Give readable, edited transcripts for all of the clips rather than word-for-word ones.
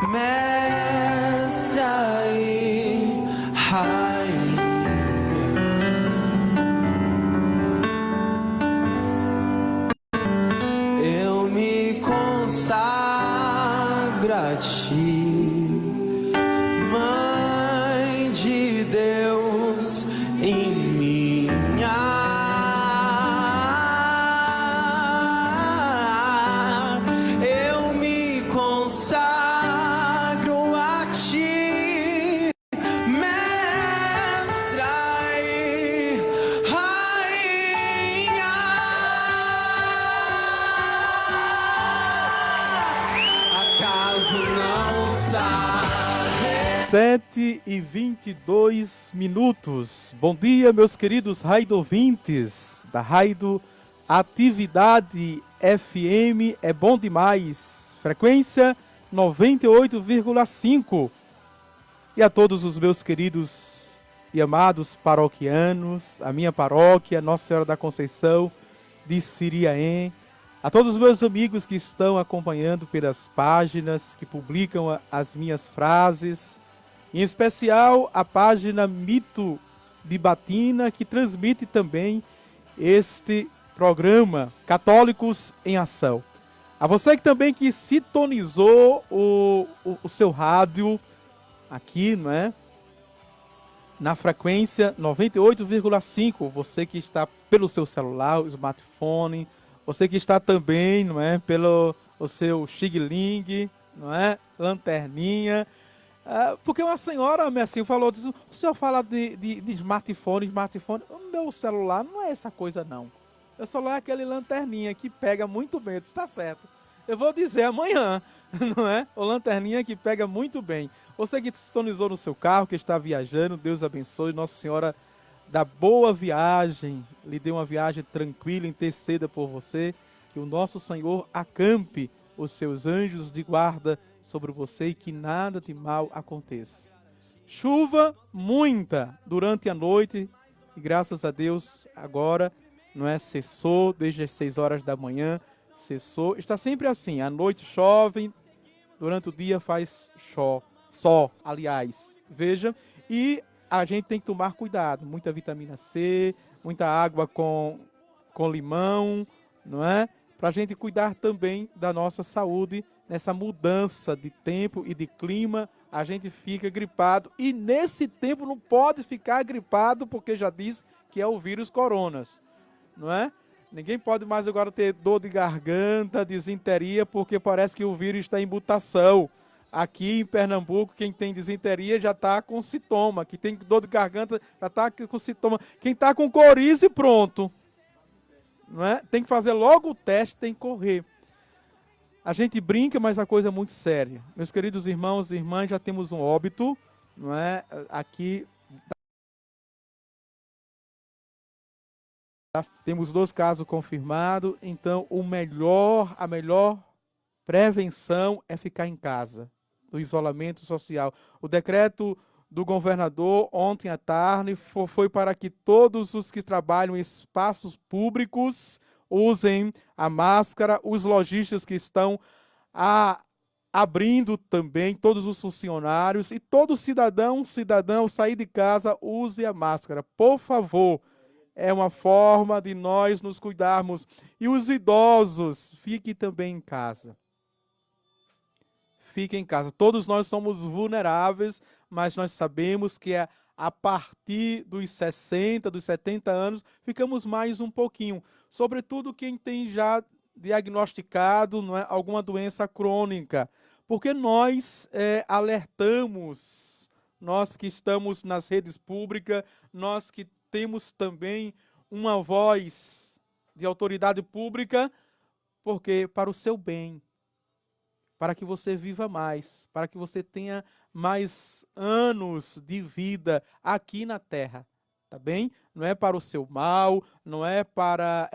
mestra e rainha. Eu me consagro a ti, Mãe de Deus e minha. Eu me consagro a ti, mestra e rainha. Acaso não sabe? 7h22. Bom dia, meus queridos raido-ouvintes da Raido Atividade FM. É bom demais. Frequência 98,5. E a todos os meus queridos e amados paroquianos, a minha paróquia, Nossa Senhora da Conceição de Siriaém, a todos os meus amigos que estão acompanhando pelas páginas, que publicam as minhas frases, em especial a página Mito de Batina, que transmite também este programa Católicos em Ação. A você que também que sintonizou o seu rádio aqui, não é? Na frequência 98,5, você que está pelo seu celular, o smartphone, você que está também, não é, pelo o seu Xing-Ling, não é, lanterninha, porque uma senhora assim falou, diz, o senhor fala de smartphone, o meu celular não é essa coisa não, meu celular é aquele lanterninha que pega muito bem, está certo. Eu vou dizer amanhã, não é? O lanterninha que pega muito bem. Você que sintonizou no seu carro, que está viajando, Deus abençoe, Nossa Senhora da boa viagem, lhe dê uma viagem tranquila, interceda por você, que o nosso Senhor acampe os seus anjos de guarda sobre você e que nada de mal aconteça. Chuva muita durante a noite e graças a Deus agora, não é, cessou desde as 6 horas da manhã, cessou. Está sempre assim, à noite chove, durante o dia faz sol, aliás. Veja, e a gente tem que tomar cuidado, muita vitamina C, muita água com limão, não é? Para a gente cuidar também da nossa saúde, nessa mudança de tempo e de clima, a gente fica gripado e nesse tempo não pode ficar gripado porque já diz que é o vírus coronas, não é? Ninguém pode mais agora ter dor de garganta, disenteria, porque parece que o vírus está em mutação. Aqui em Pernambuco, quem tem disenteria já está com sintoma. Quem tem dor de garganta já está com sintoma. Quem está com coriza, pronto. Não é? Tem que fazer logo o teste, tem que correr. A gente brinca, mas a coisa é muito séria. Meus queridos irmãos e irmãs, já temos um óbito, não é? Aqui temos 2 casos confirmados, então a melhor prevenção é ficar em casa, do isolamento social. O decreto do governador ontem à tarde foi para que todos os que trabalham em espaços públicos usem a máscara, os lojistas que estão abrindo também, todos os funcionários e todo cidadão sair de casa, use a máscara, por favor. É uma forma de nós nos cuidarmos. E os idosos, fiquem também em casa. Fiquem em casa. Todos nós somos vulneráveis, mas nós sabemos que a partir dos 60, dos 70 anos, ficamos mais um pouquinho. Sobretudo quem tem já diagnosticado, não é, alguma doença crônica. Porque nós alertamos, nós que estamos nas redes públicas, nós que temos também uma voz de autoridade pública, porque para o seu bem, para que você viva mais, para que você tenha mais anos de vida aqui na Terra, tá bem? Não é para o seu mal, não é para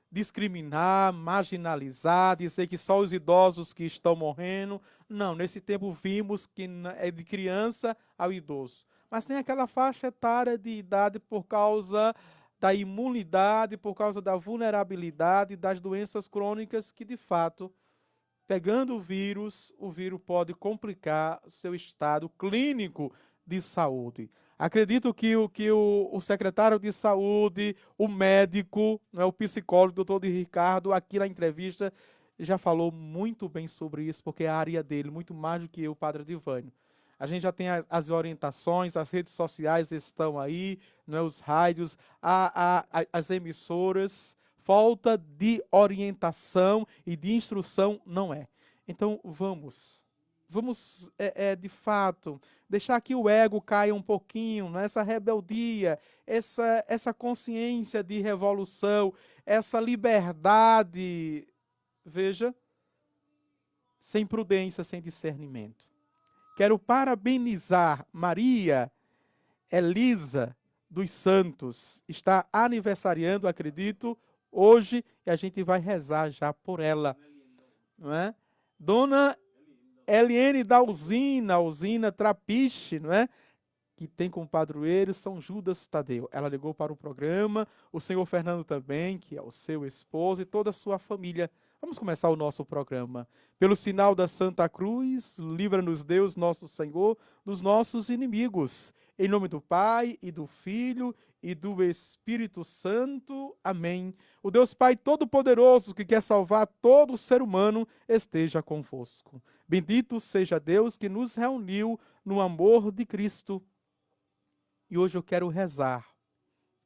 discriminar, marginalizar, dizer que só os idosos que estão morrendo. Não, nesse tempo vimos que é de criança ao idoso. Mas tem aquela faixa etária de idade por causa da imunidade, por causa da vulnerabilidade das doenças crônicas que, de fato, pegando o vírus pode complicar seu estado clínico de saúde. Acredito que o secretário de saúde, o médico, né, o psicólogo, o doutor de Ricardo, aqui na entrevista, já falou muito bem sobre isso, porque é a área dele, muito mais do que eu, Padre Divânio. A gente já tem as orientações, as redes sociais estão aí, né, os rádios, as emissoras. Falta de orientação e de instrução não é. Então vamos de fato deixar que o ego caia um pouquinho, né? Essa rebeldia, essa consciência de revolução, essa liberdade, veja, sem prudência, sem discernimento. Quero parabenizar Maria Elisa dos Santos, está aniversariando, acredito, hoje, e a gente vai rezar já por ela, não é? Dona Eliene da Usina Trapiche, não é? Que tem como padroeiro São Judas Tadeu. Ela ligou para o programa, o senhor Fernando também, que é o seu esposo, e toda a sua família. Vamos começar o nosso programa. Pelo sinal da Santa Cruz, livra-nos Deus, nosso Senhor, dos nossos inimigos. Em nome do Pai, e do Filho, e do Espírito Santo. Amém. O Deus Pai Todo-Poderoso, que quer salvar todo ser humano, esteja convosco. Bendito seja Deus que nos reuniu no amor de Cristo. E hoje eu quero rezar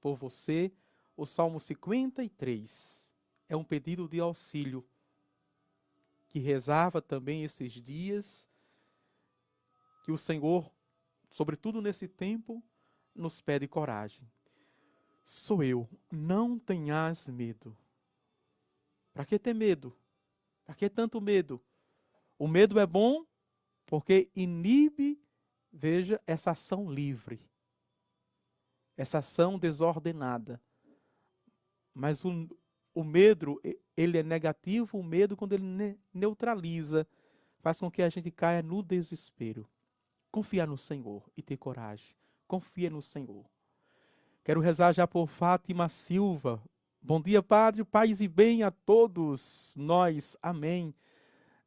por você o Salmo 53. É um pedido de auxílio que rezava também esses dias, que o Senhor, sobretudo nesse tempo, nos pede coragem. Sou eu, não tenhas medo. Para que ter medo? Para que tanto medo? O medo é bom porque inibe, veja, essa ação livre, essa ação desordenada. Mas o medo, ele é negativo, o medo quando ele neutraliza, faz com que a gente caia no desespero. Confia no Senhor e ter coragem. Confia no Senhor. Quero rezar já por Fátima Silva. Bom dia, Padre, paz e bem a todos nós. Amém.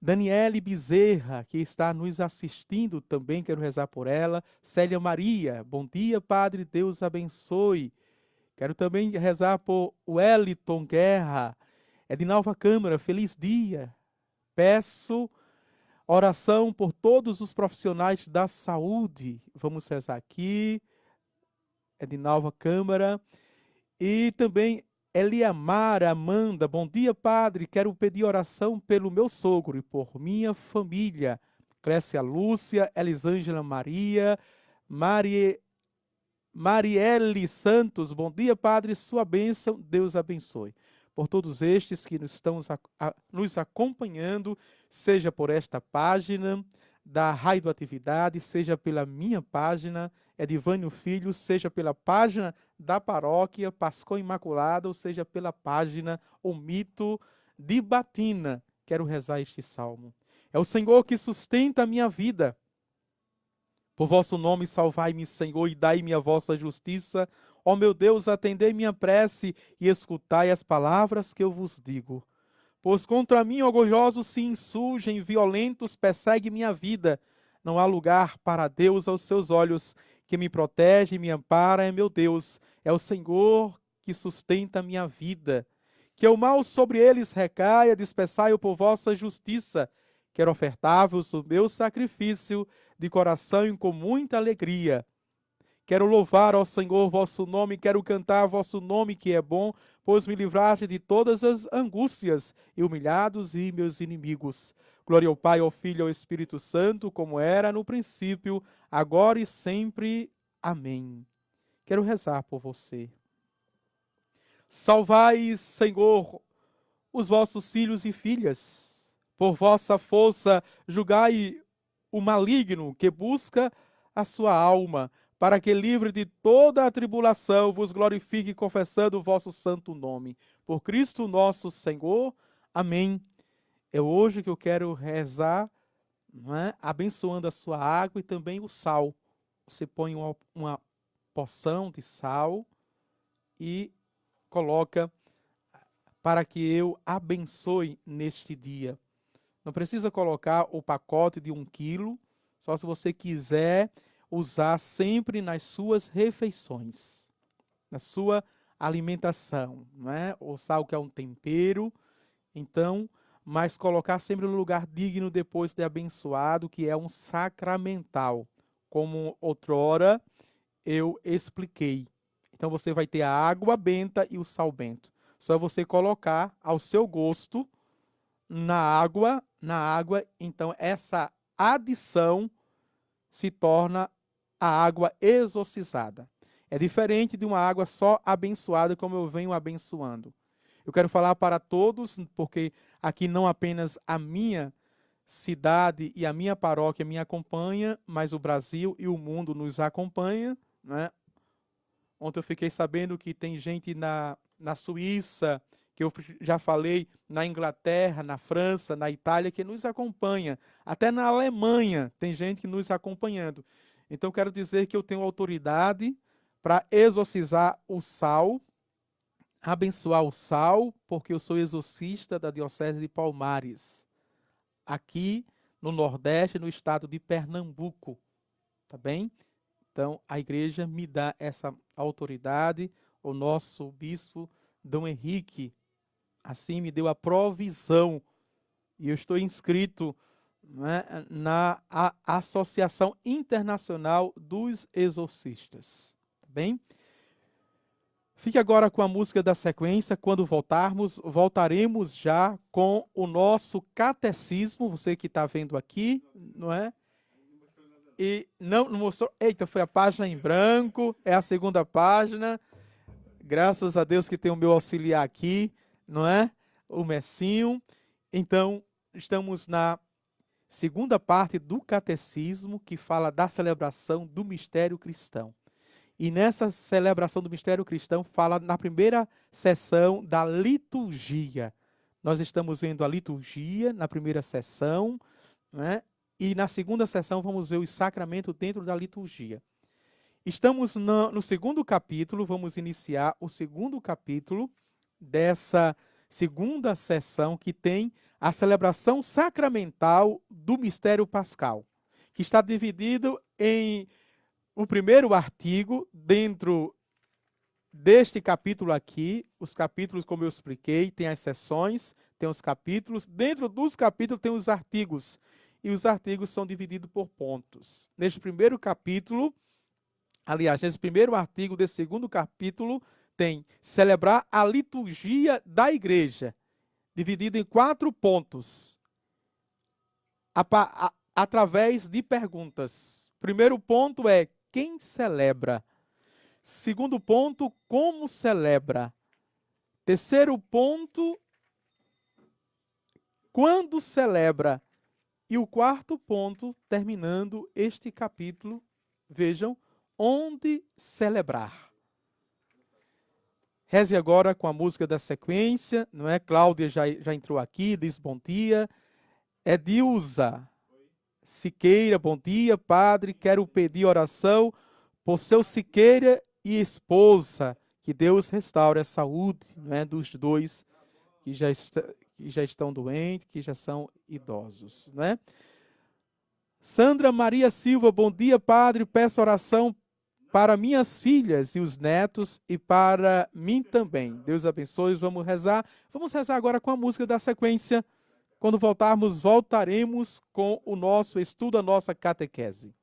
Daniele Bezerra, que está nos assistindo também, quero rezar por ela. Célia Maria, bom dia, Padre, Deus abençoe. Quero também rezar por Wellington Guerra, é de Nova Câmara, feliz dia. Peço oração por todos os profissionais da saúde. Vamos rezar aqui, é de Nova Câmara. E também Eliamara Amanda, bom dia, Padre, quero pedir oração pelo meu sogro e por minha família. Clécia Lúcia, Elisângela Maria, Marielle Santos, bom dia, Padre, sua bênção, Deus abençoe. Por todos estes que estão nos acompanhando, seja por esta página da Raio Atividade, seja pela minha página, Edivânio Filho, seja pela página da paróquia Pascoal Imaculada, ou seja pela página O Mito de Batina. Quero rezar este salmo. É o Senhor que sustenta a minha vida. Por vosso nome salvai-me, Senhor, e dai-me a vossa justiça. Ó meu Deus, atendei minha prece e escutai as palavras que eu vos digo. Pois contra mim orgulhosos se insurgem, violentos perseguem minha vida. Não há lugar para Deus aos seus olhos. Que me protege e me ampara é meu Deus. É o Senhor que sustenta a minha vida. Que o mal sobre eles recaia, dispersai-o por vossa justiça. Quero ofertar-vos o meu sacrifício de coração e com muita alegria. Quero louvar ao Senhor vosso nome, quero cantar vosso nome que é bom, pois me livraste de todas as angústias e humilhados e meus inimigos. Glória ao Pai, ao Filho e ao Espírito Santo, como era no princípio, agora e sempre. Amém. Quero rezar por você. Salvai, Senhor, os vossos filhos e filhas. Por vossa força, julgai o maligno que busca a sua alma, para que, livre de toda a tribulação, vos glorifique confessando o vosso santo nome. Por Cristo nosso Senhor. Amém. É hoje que eu quero rezar, não é? Abençoando a sua água e também o sal. Você põe uma porção de sal e coloca para que eu abençoe neste dia. Não precisa colocar o pacote de 1 quilo, só se você quiser usar sempre nas suas refeições, na sua alimentação, não é? O sal que é um tempero, então, mas colocar sempre no lugar digno depois de abençoado, que é um sacramental, como outrora eu expliquei. Então você vai ter a água benta e o sal bento. Só você colocar ao seu gosto na água, então essa adição se torna a água exorcizada. É diferente de uma água só abençoada, como eu venho abençoando. Eu quero falar para todos, porque aqui não apenas a minha cidade e a minha paróquia me acompanha, mas o Brasil e o mundo nos acompanha, né? Ontem eu fiquei sabendo que tem gente na Suíça, que eu já falei, na Inglaterra, na França, na Itália, que nos acompanha. Até na Alemanha tem gente que nos acompanhando. Então quero dizer que eu tenho autoridade para exorcizar o sal, abençoar o sal, porque eu sou exorcista da Diocese de Palmares, aqui no Nordeste, no estado de Pernambuco. Tá bem? Então, a igreja me dá essa autoridade, o nosso bispo Dom Henrique, assim me deu a provisão, e eu estou inscrito, né, na Associação Internacional dos Exorcistas. Tá bem? Fique agora com a música da sequência. Quando voltaremos já com o nosso catecismo, você que está vendo aqui, não é? E não mostrou. Eita, foi a página em branco, é a segunda página. Graças a Deus que tem o meu auxiliar aqui, não é? O Messinho. Então, estamos na segunda parte do catecismo, que fala da celebração do mistério cristão. E nessa celebração do mistério cristão, fala na primeira sessão da liturgia. Nós estamos vendo a liturgia na primeira sessão, né? E na segunda sessão vamos ver os sacramentos dentro da liturgia. Estamos no segundo capítulo, vamos iniciar o segundo capítulo dessa segunda sessão, que tem a celebração sacramental do mistério pascal, que está dividido em o primeiro artigo dentro deste capítulo aqui. Os capítulos, como eu expliquei, tem as sessões, tem os capítulos. Dentro dos capítulos tem os artigos. E os artigos são divididos por pontos. Neste primeiro capítulo, aliás, nesse primeiro artigo desse segundo capítulo, tem celebrar a liturgia da igreja, dividido em 4 pontos, através de perguntas. Primeiro ponto é quem celebra. Segundo ponto, como celebra. Terceiro ponto, quando celebra. E o quarto ponto, terminando este capítulo, vejam, onde celebrar. Reze agora com a música da sequência, não é? Cláudia já entrou aqui, diz bom dia. Edilza Siqueira, bom dia, padre, quero pedir oração por seu Siqueira e esposa, que Deus restaure a saúde, não é, dos dois que já estão doentes, que já são idosos, né? Sandra Maria Silva, bom dia, padre, peço oração para minhas filhas e os netos e para mim também. Deus abençoe, vamos rezar. Vamos rezar agora com a música da sequência. Quando voltaremos com o nosso estudo, a nossa catequese.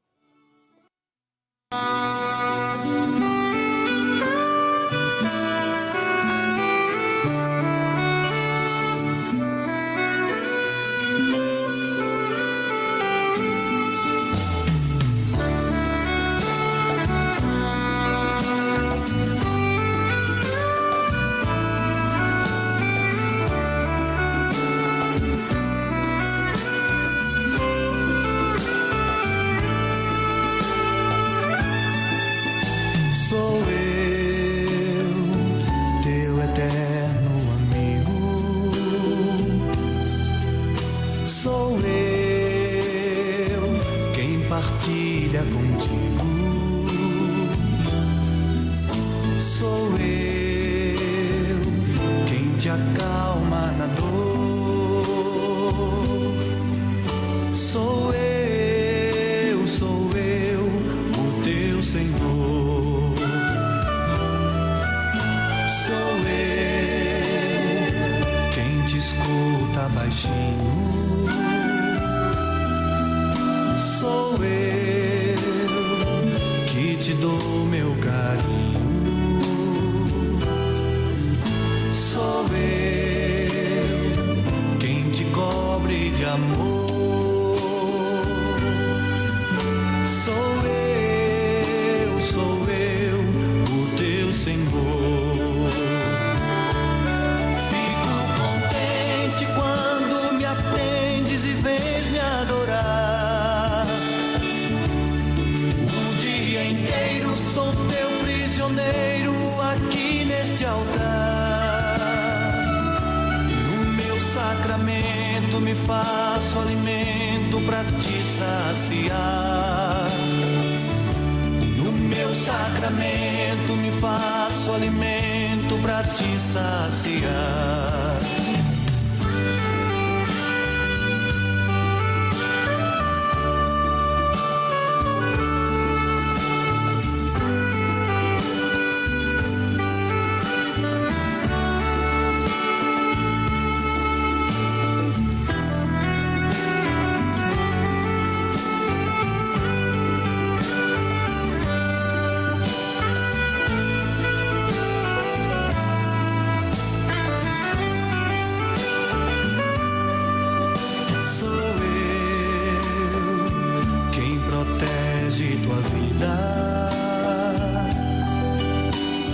Sou eu, teu eterno amigo. Sou eu, quem partilha contigo. Sou eu, quem te acalma na dor. faço alimento pra te saciar. No meu sacramento me faço alimento pra te saciar.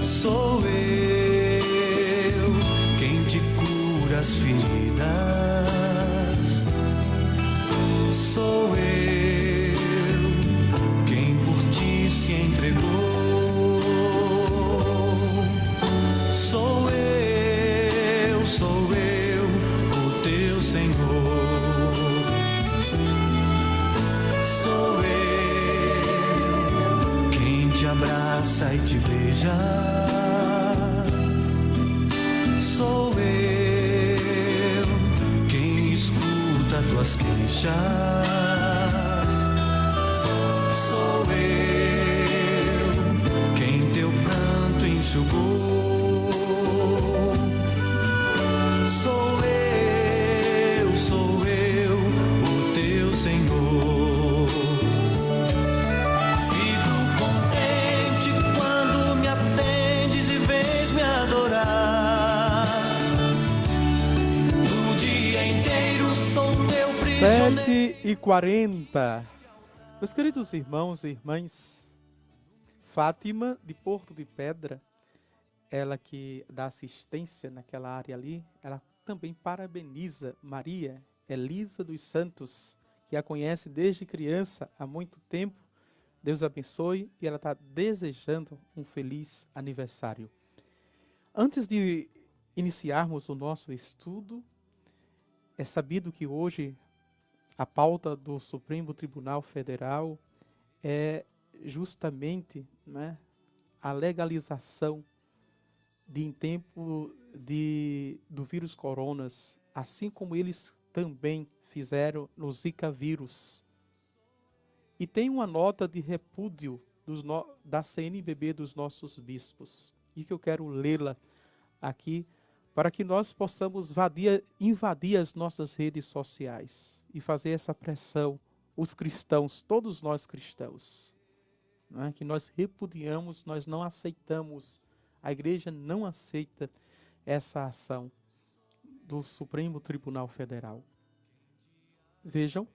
Sou eu quem te cura as feridas. Sou eu quem por ti se entregou. Sou eu, o teu Senhor. Sou eu quem te abraça e te beija. Sou eu quem escuta tuas queixas. Sou eu quem teu pranto enxugou. Sou eu, o teu Senhor. Fico contente quando me atendes e vens me adorar. 7h40. Meus queridos irmãos e irmãs, Fátima de Porto de Pedra, ela que dá assistência naquela área ali, ela também parabeniza Maria Elisa dos Santos, que a conhece desde criança há muito tempo. Deus abençoe, e ela está desejando um feliz aniversário. Antes de iniciarmos o nosso estudo, é sabido que hoje a pauta do Supremo Tribunal Federal é justamente, né, a legalização em tempo do vírus coronas, assim como eles também fizeram no Zika vírus. E tem uma nota de repúdio da CNBB dos nossos bispos, e que eu quero lê-la aqui, para que nós possamos invadir as nossas redes sociais e fazer essa pressão, os cristãos, todos nós cristãos, né, que nós repudiamos, nós não aceitamos, a igreja não aceita essa ação do Supremo Tribunal Federal. Vejam,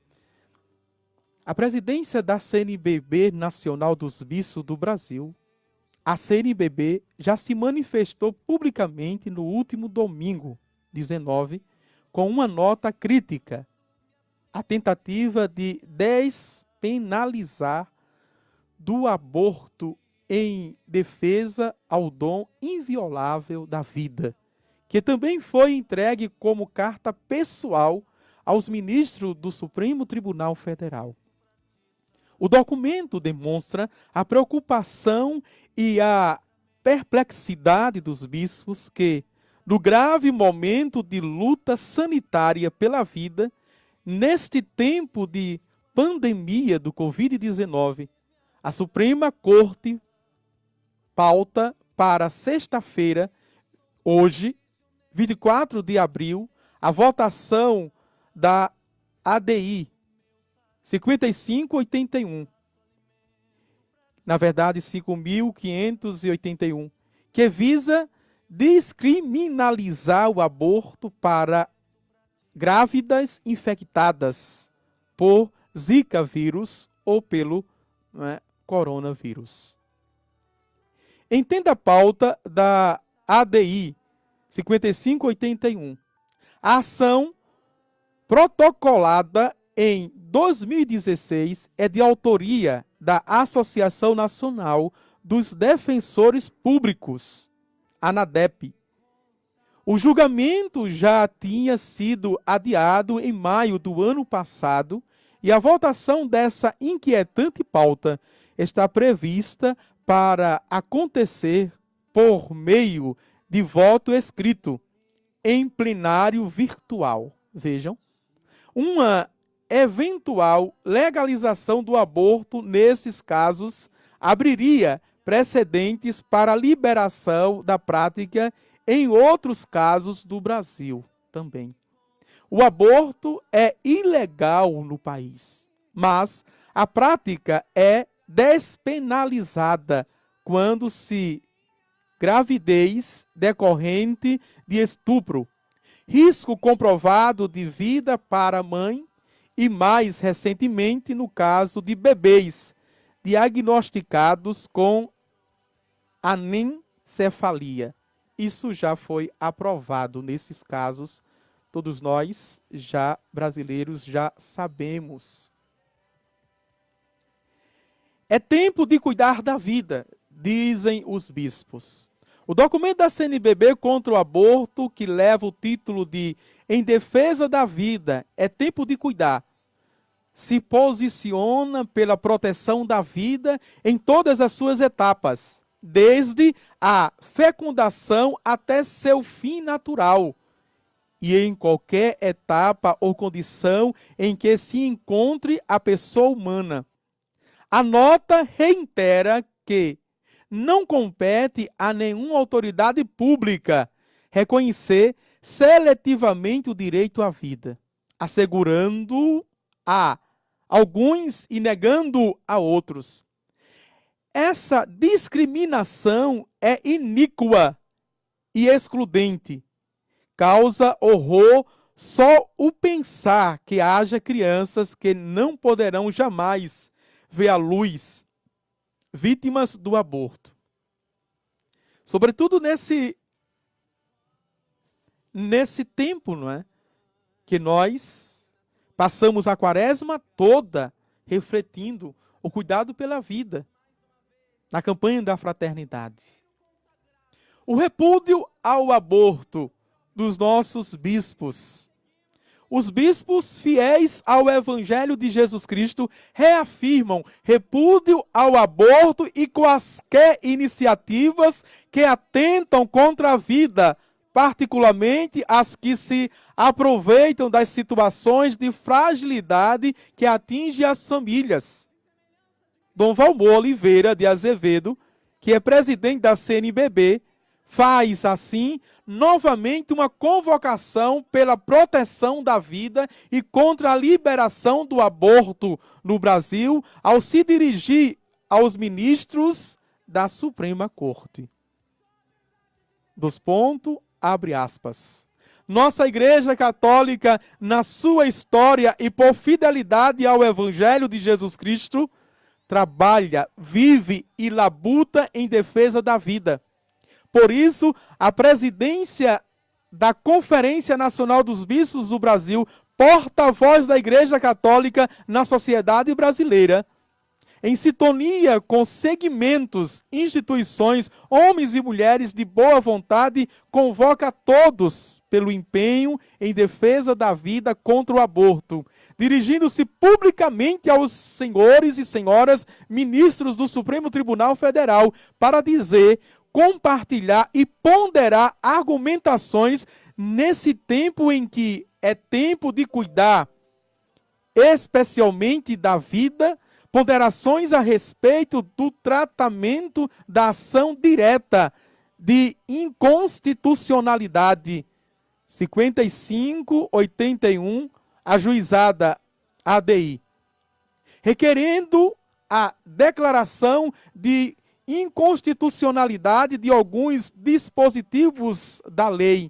a presidência da CNBB Nacional dos Bispos do Brasil, a CNBB já se manifestou publicamente no último domingo, 19, com uma nota crítica à tentativa de despenalizar do aborto em defesa ao dom inviolável da vida, que também foi entregue como carta pessoal aos ministros do Supremo Tribunal Federal. O documento demonstra a preocupação e a perplexidade dos bispos que, no grave momento de luta sanitária pela vida, neste tempo de pandemia do Covid-19, a Suprema Corte pauta para sexta-feira, hoje, 24 de abril, a votação da ADI 5581, na verdade 5.581, que visa descriminalizar o aborto para grávidas infectadas por Zika vírus ou pelo coronavírus. Entenda a pauta da ADI 5581. A ação protocolada em 2016 é de autoria da Associação Nacional dos Defensores Públicos, ANADEP. O julgamento já tinha sido adiado em maio do ano passado e a votação dessa inquietante pauta está prevista para acontecer por meio de voto escrito em plenário virtual. Vejam, uma eventual legalização do aborto nesses casos abriria precedentes para a liberação da prática em outros casos do Brasil também. O aborto é ilegal no país, mas a prática é despenalizada quando se gravidez decorrente de estupro, risco comprovado de vida para a mãe e, mais recentemente, no caso de bebês diagnosticados com anencefalia. Isso já foi aprovado nesses casos. Todos nós, já brasileiros, já sabemos. É tempo de cuidar da vida, dizem os bispos. O documento da CNBB contra o aborto, que leva o título de Em Defesa da Vida, é tempo de cuidar, se posiciona pela proteção da vida em todas as suas etapas, desde a fecundação até seu fim natural, e em qualquer etapa ou condição em que se encontre a pessoa humana. A nota reitera que não compete a nenhuma autoridade pública reconhecer seletivamente o direito à vida, assegurando a alguns e negando a outros. Essa discriminação é iníqua e excludente. Causa horror só o pensar que haja crianças que não poderão jamais ver a luz, vítimas do aborto. Sobretudo nesse tempo, não é? Que nós passamos a quaresma toda refletindo o cuidado pela vida, na campanha da fraternidade. O repúdio ao aborto dos nossos bispos. Os bispos fiéis ao Evangelho de Jesus Cristo reafirmam repúdio ao aborto e quaisquer iniciativas que atentam contra a vida, particularmente as que se aproveitam das situações de fragilidade que atingem as famílias. Dom Valmor Oliveira de Azevedo, que é presidente da CNBB, faz, assim, novamente uma convocação pela proteção da vida e contra a liberação do aborto no Brasil, ao se dirigir aos ministros da Suprema Corte. Abre aspas. Nossa Igreja Católica, na sua história e por fidelidade ao Evangelho de Jesus Cristo, trabalha, vive e labuta em defesa da vida. Por isso, a presidência da Conferência Nacional dos Bispos do Brasil, porta-voz da Igreja Católica na sociedade brasileira, em sintonia com segmentos, instituições, homens e mulheres de boa vontade, convoca a todos pelo empenho em defesa da vida contra o aborto, dirigindo-se publicamente aos senhores e senhoras ministros do Supremo Tribunal Federal para dizer, compartilhar e ponderar argumentações nesse tempo em que é tempo de cuidar, especialmente da vida, ponderações a respeito do tratamento da ação direta de inconstitucionalidade 5581, ajuizada ADI, requerendo a declaração de inconstitucionalidade de alguns dispositivos da Lei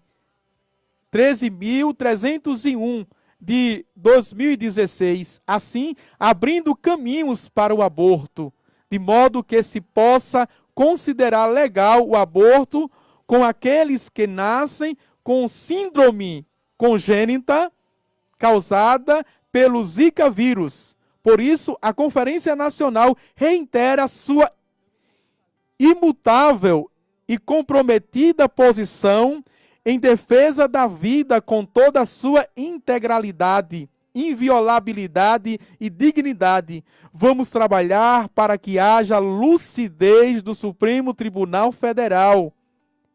13.301 de 2016, assim abrindo caminhos para o aborto, de modo que se possa considerar legal o aborto com aqueles que nascem com síndrome congênita causada pelo Zika vírus. Por isso, a Conferência Nacional reitera sua imutável e comprometida posição em defesa da vida com toda a sua integralidade, inviolabilidade e dignidade. Vamos trabalhar para que haja lucidez do Supremo Tribunal Federal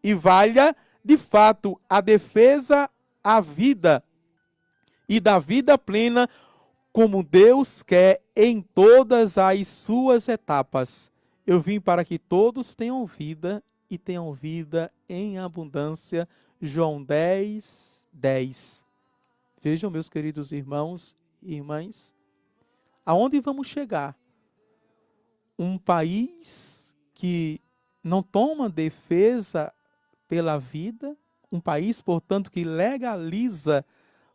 e valha, de fato, a defesa à vida e da vida plena, como Deus quer em todas as suas etapas. Eu vim para que todos tenham vida e tenham vida em abundância. João 10, 10. Vejam, meus queridos irmãos e irmãs, aonde vamos chegar? Um país que não toma defesa pela vida, um país, portanto, que legaliza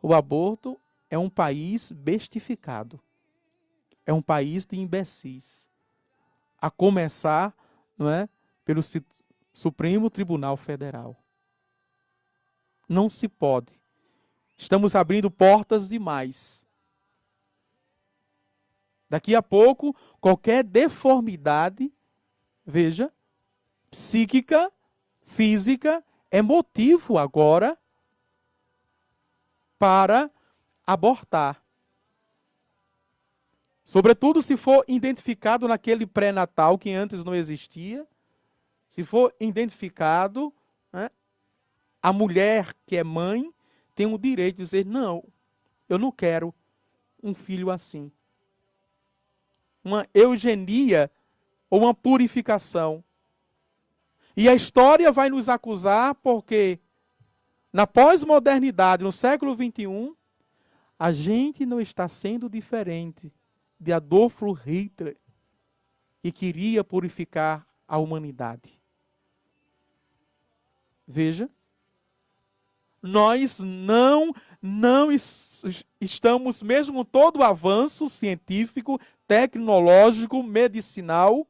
o aborto, é um país bestificado. É um país de imbecis. A começar, não é, pelo Supremo Tribunal Federal. Não se pode. Estamos abrindo portas demais. Daqui a pouco, qualquer deformidade, veja, psíquica, física, é motivo agora para abortar. Sobretudo se for identificado naquele pré-natal que antes não existia, se for identificado, né, a mulher que é mãe tem o direito de dizer, não, eu não quero um filho assim. Uma eugenia ou uma purificação. E a história vai nos acusar porque na pós-modernidade, no século XXI, a gente não está sendo diferente de Adolf Hitler, que queria purificar a humanidade. Veja, nós não estamos, mesmo com todo o avanço científico, tecnológico, medicinal,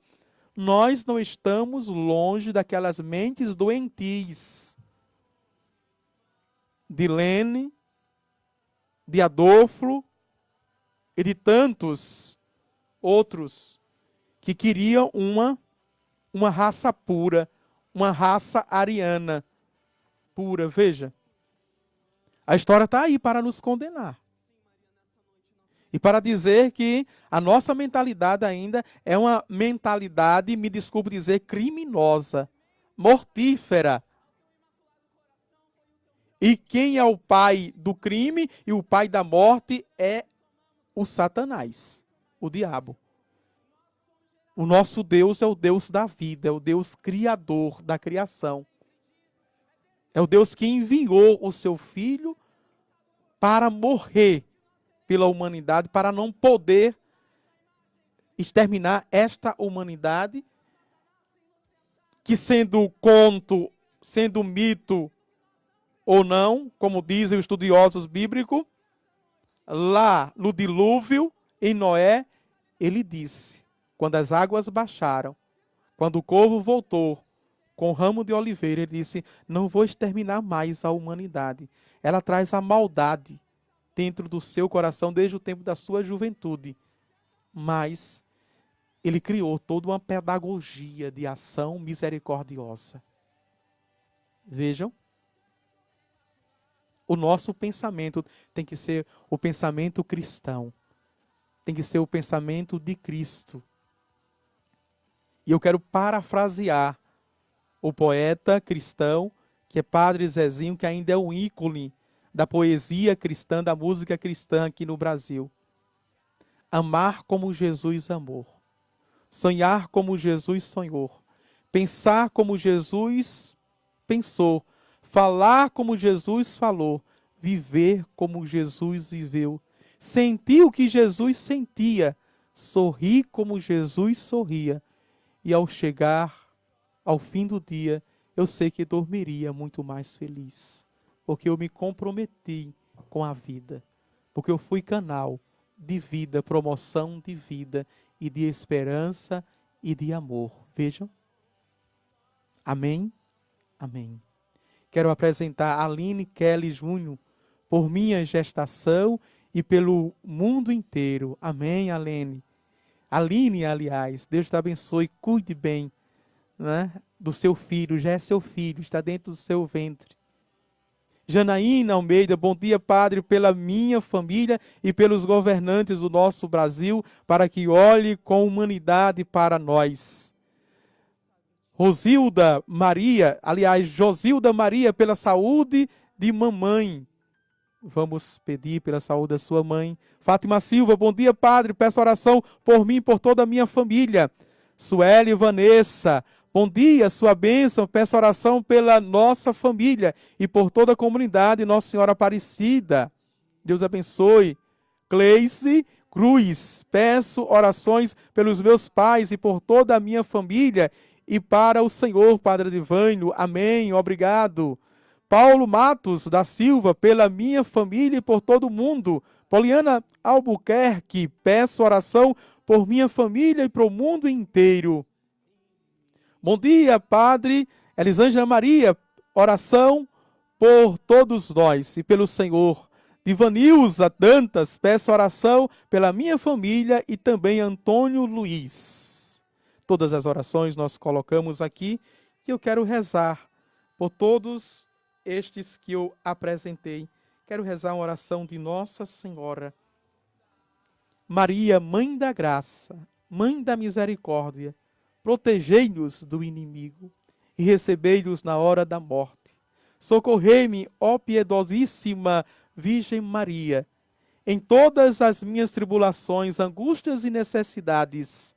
nós não estamos longe daquelas mentes doentias de Lênin, de Adolfo e de tantos outros que queriam uma raça pura, uma raça ariana pura. Veja, a história está aí para nos condenar. E para dizer que a nossa mentalidade ainda é uma mentalidade, me desculpe dizer, criminosa, mortífera. E quem é o pai do crime e o pai da morte é o Satanás, o diabo. O nosso Deus é o Deus da vida, é o Deus criador da criação. É o Deus que enviou o seu Filho para morrer pela humanidade, para não poder exterminar esta humanidade, que sendo conto, sendo mito ou não, como dizem os estudiosos bíblicos, lá no dilúvio, em Noé, ele disse, quando as águas baixaram, quando o corvo voltou com o ramo de oliveira, ele disse, não vou exterminar mais a humanidade. Ela traz a maldade dentro do seu coração desde o tempo da sua juventude. Mas ele criou toda uma pedagogia de ação misericordiosa. Vejam. O nosso pensamento tem que ser o pensamento cristão. Tem que ser o pensamento de Cristo. E eu quero parafrasear o poeta cristão, que é Padre Zezinho, que ainda é um ícone da poesia cristã, da música cristã aqui no Brasil. Amar como Jesus amou. Sonhar como Jesus sonhou. Pensar como Jesus pensou. Falar como Jesus falou. Viver como Jesus viveu. Sentir o que Jesus sentia. Sorrir como Jesus sorria. E ao chegar ao fim do dia, eu sei que dormiria muito mais feliz. Porque eu me comprometi com a vida. Porque eu fui canal de vida, promoção de vida e de esperança e de amor. Vejam. Amém? Amém. Quero apresentar a Aline Kelly Júnior por minha gestação e pelo mundo inteiro. Amém, Aline? Aline, aliás, Deus te abençoe, cuide bem, né, do seu filho, já é seu filho, está dentro do seu ventre. Janaína Almeida, bom dia, Padre, pela minha família e pelos governantes do nosso Brasil, para que olhe com humanidade para nós. Rosilda Maria, aliás, Josilda Maria, pela saúde de mamãe. Vamos pedir pela saúde da sua mãe. Fátima Silva, bom dia, Padre, peço oração por mim e por toda a minha família. Sueli Vanessa, bom dia, sua bênção, peço oração pela nossa família e por toda a comunidade, Nossa Senhora Aparecida. Deus abençoe. Cleice Cruz, peço orações pelos meus pais e por toda a minha família e para o Senhor, Padre Divino. Amém, obrigado. Paulo Matos da Silva, pela minha família e por todo mundo. Poliana Albuquerque, peço oração por minha família e para o mundo inteiro. Bom dia, Padre Elisângela Maria, oração por todos nós e pelo Senhor. Divanilza Dantas, peço oração pela minha família e também Antônio Luiz. Todas as orações nós colocamos aqui e eu quero rezar por todos estes que eu apresentei. Quero rezar uma oração de Nossa Senhora. Maria, Mãe da Graça, Mãe da Misericórdia, protegei-nos do inimigo e recebei-nos na hora da morte. Socorrei-me, ó piedosíssima Virgem Maria, em todas as minhas tribulações, angústias e necessidades,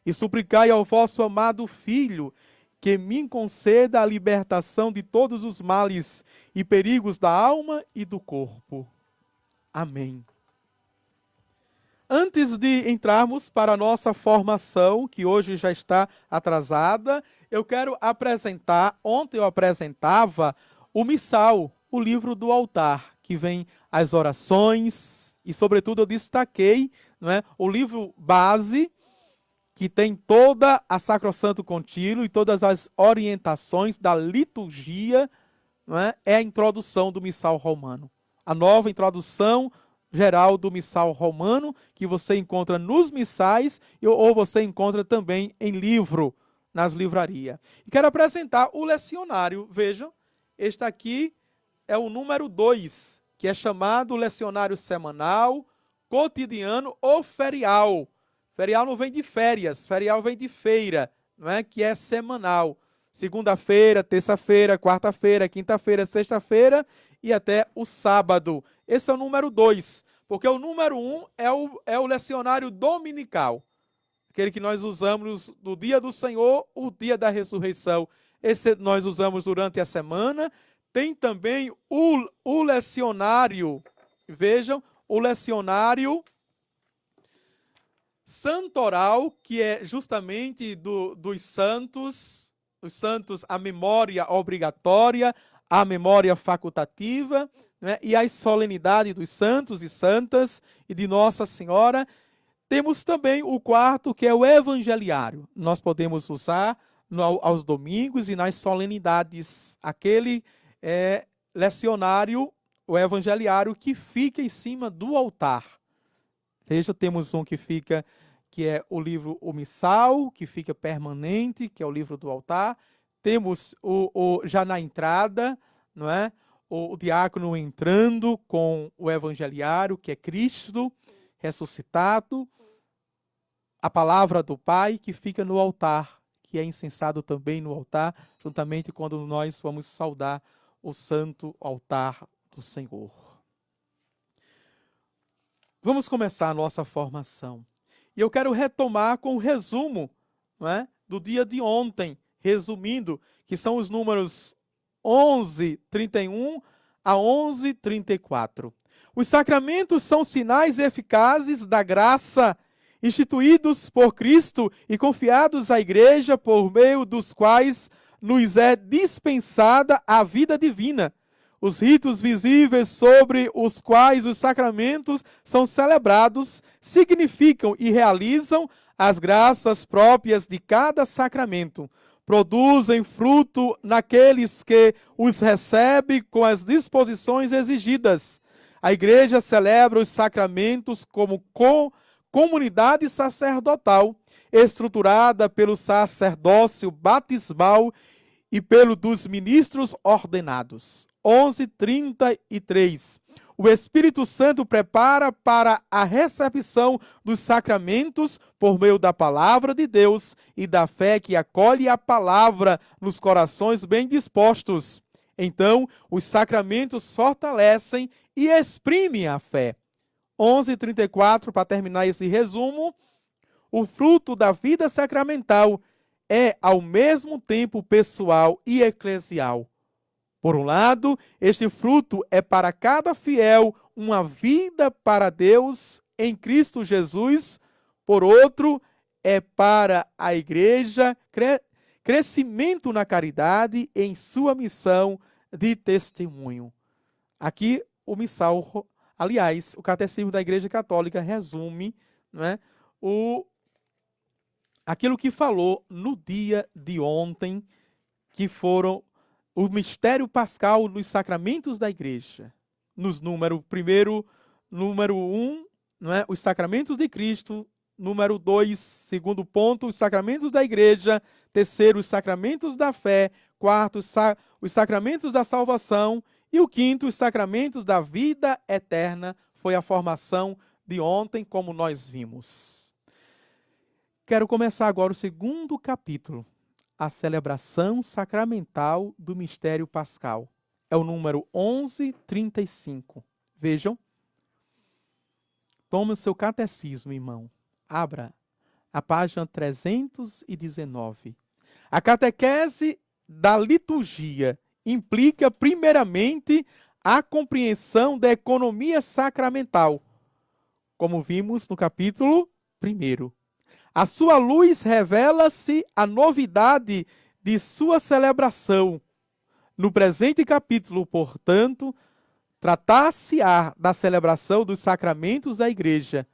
e suplicai ao vosso amado Filho que me conceda a libertação de todos os males e perigos da alma e do corpo. Amém. Antes de entrarmos para a nossa formação, que hoje já está atrasada, eu quero apresentar, ontem eu apresentava o Missal, o livro do altar, que vem as orações, e sobretudo eu destaquei, não é, o livro base, que tem toda a Sacrosanto Contínuo e todas as orientações da liturgia, não é? É a introdução do Missal Romano. A nova introdução geral do Missal Romano, que você encontra nos missais ou você encontra também em livro, nas livrarias. E quero apresentar o lecionário. Vejam, este aqui é o número 2, que é chamado lecionário semanal, cotidiano ou ferial. Ferial não vem de férias, ferial vem de feira, não é? Que é semanal. Segunda-feira, terça-feira, quarta-feira, quinta-feira, sexta-feira e até o sábado. Esse é o número 2, porque o número 1 é o lecionário dominical. Aquele que nós usamos no dia do Senhor, o dia da ressurreição. Esse nós usamos durante a semana. Tem também o lecionário, vejam, o lecionário santoral, que é justamente dos santos, os santos, a memória obrigatória, a memória facultativa, né, e as solenidades dos santos e santas e de Nossa Senhora. Temos também o quarto, que é o evangeliário. Nós podemos usar aos domingos e nas solenidades. Aquele lecionário, o evangeliário, que fica em cima do altar. Veja, temos um que é o livro O Missal, que fica permanente, que é o livro do altar. Temos já na entrada, não é? O diácono entrando com o evangeliário, que é Cristo ressuscitado. A palavra do Pai, que fica no altar, que é incensado também no altar, juntamente quando nós vamos saudar o santo altar do Senhor. Vamos começar a nossa formação. E eu quero retomar com o resumo, não é, do dia de ontem, resumindo, que são os números 11:31 a 11:34. Os sacramentos são sinais eficazes da graça, instituídos por Cristo e confiados à Igreja, por meio dos quais nos é dispensada a vida divina. Os ritos visíveis sobre os quais os sacramentos são celebrados significam e realizam as graças próprias de cada sacramento. Produzem fruto naqueles que os recebem com as disposições exigidas. A Igreja celebra os sacramentos como comunidade sacerdotal, estruturada pelo sacerdócio batismal e pelo dos ministros ordenados. 11:33. O Espírito Santo prepara para a recepção dos sacramentos por meio da palavra de Deus e da fé que acolhe a palavra nos corações bem dispostos. Então, os sacramentos fortalecem e exprimem a fé. 11:34, para terminar esse resumo, o fruto da vida sacramental é, ao mesmo tempo, pessoal e eclesial. Por um lado, este fruto é para cada fiel uma vida para Deus em Cristo Jesus. Por outro, é para a igreja crescimento na caridade em sua missão de testemunho. Aqui o missal, aliás, o Catecismo da Igreja Católica resume, né, aquilo que falou no dia de ontem, que foram o mistério pascal nos sacramentos da igreja. Nos número 1, não é? Os sacramentos de Cristo. Número 2, segundo ponto, os sacramentos da igreja. Terceiro, os sacramentos da fé. Quarto, os sacramentos da salvação. E o quinto, os sacramentos da vida eterna. Foi a formação de ontem, como nós vimos. Quero começar agora o segundo capítulo. A celebração sacramental do mistério pascal. É o número 11:35. Vejam. Tome o seu catecismo, irmão. Abra a página 319. A catequese da liturgia implica, primeiramente, a compreensão da economia sacramental, como vimos no capítulo 1. A sua luz revela-se a novidade de sua celebração. No presente capítulo, portanto, tratar-se-á da celebração dos sacramentos da Igreja.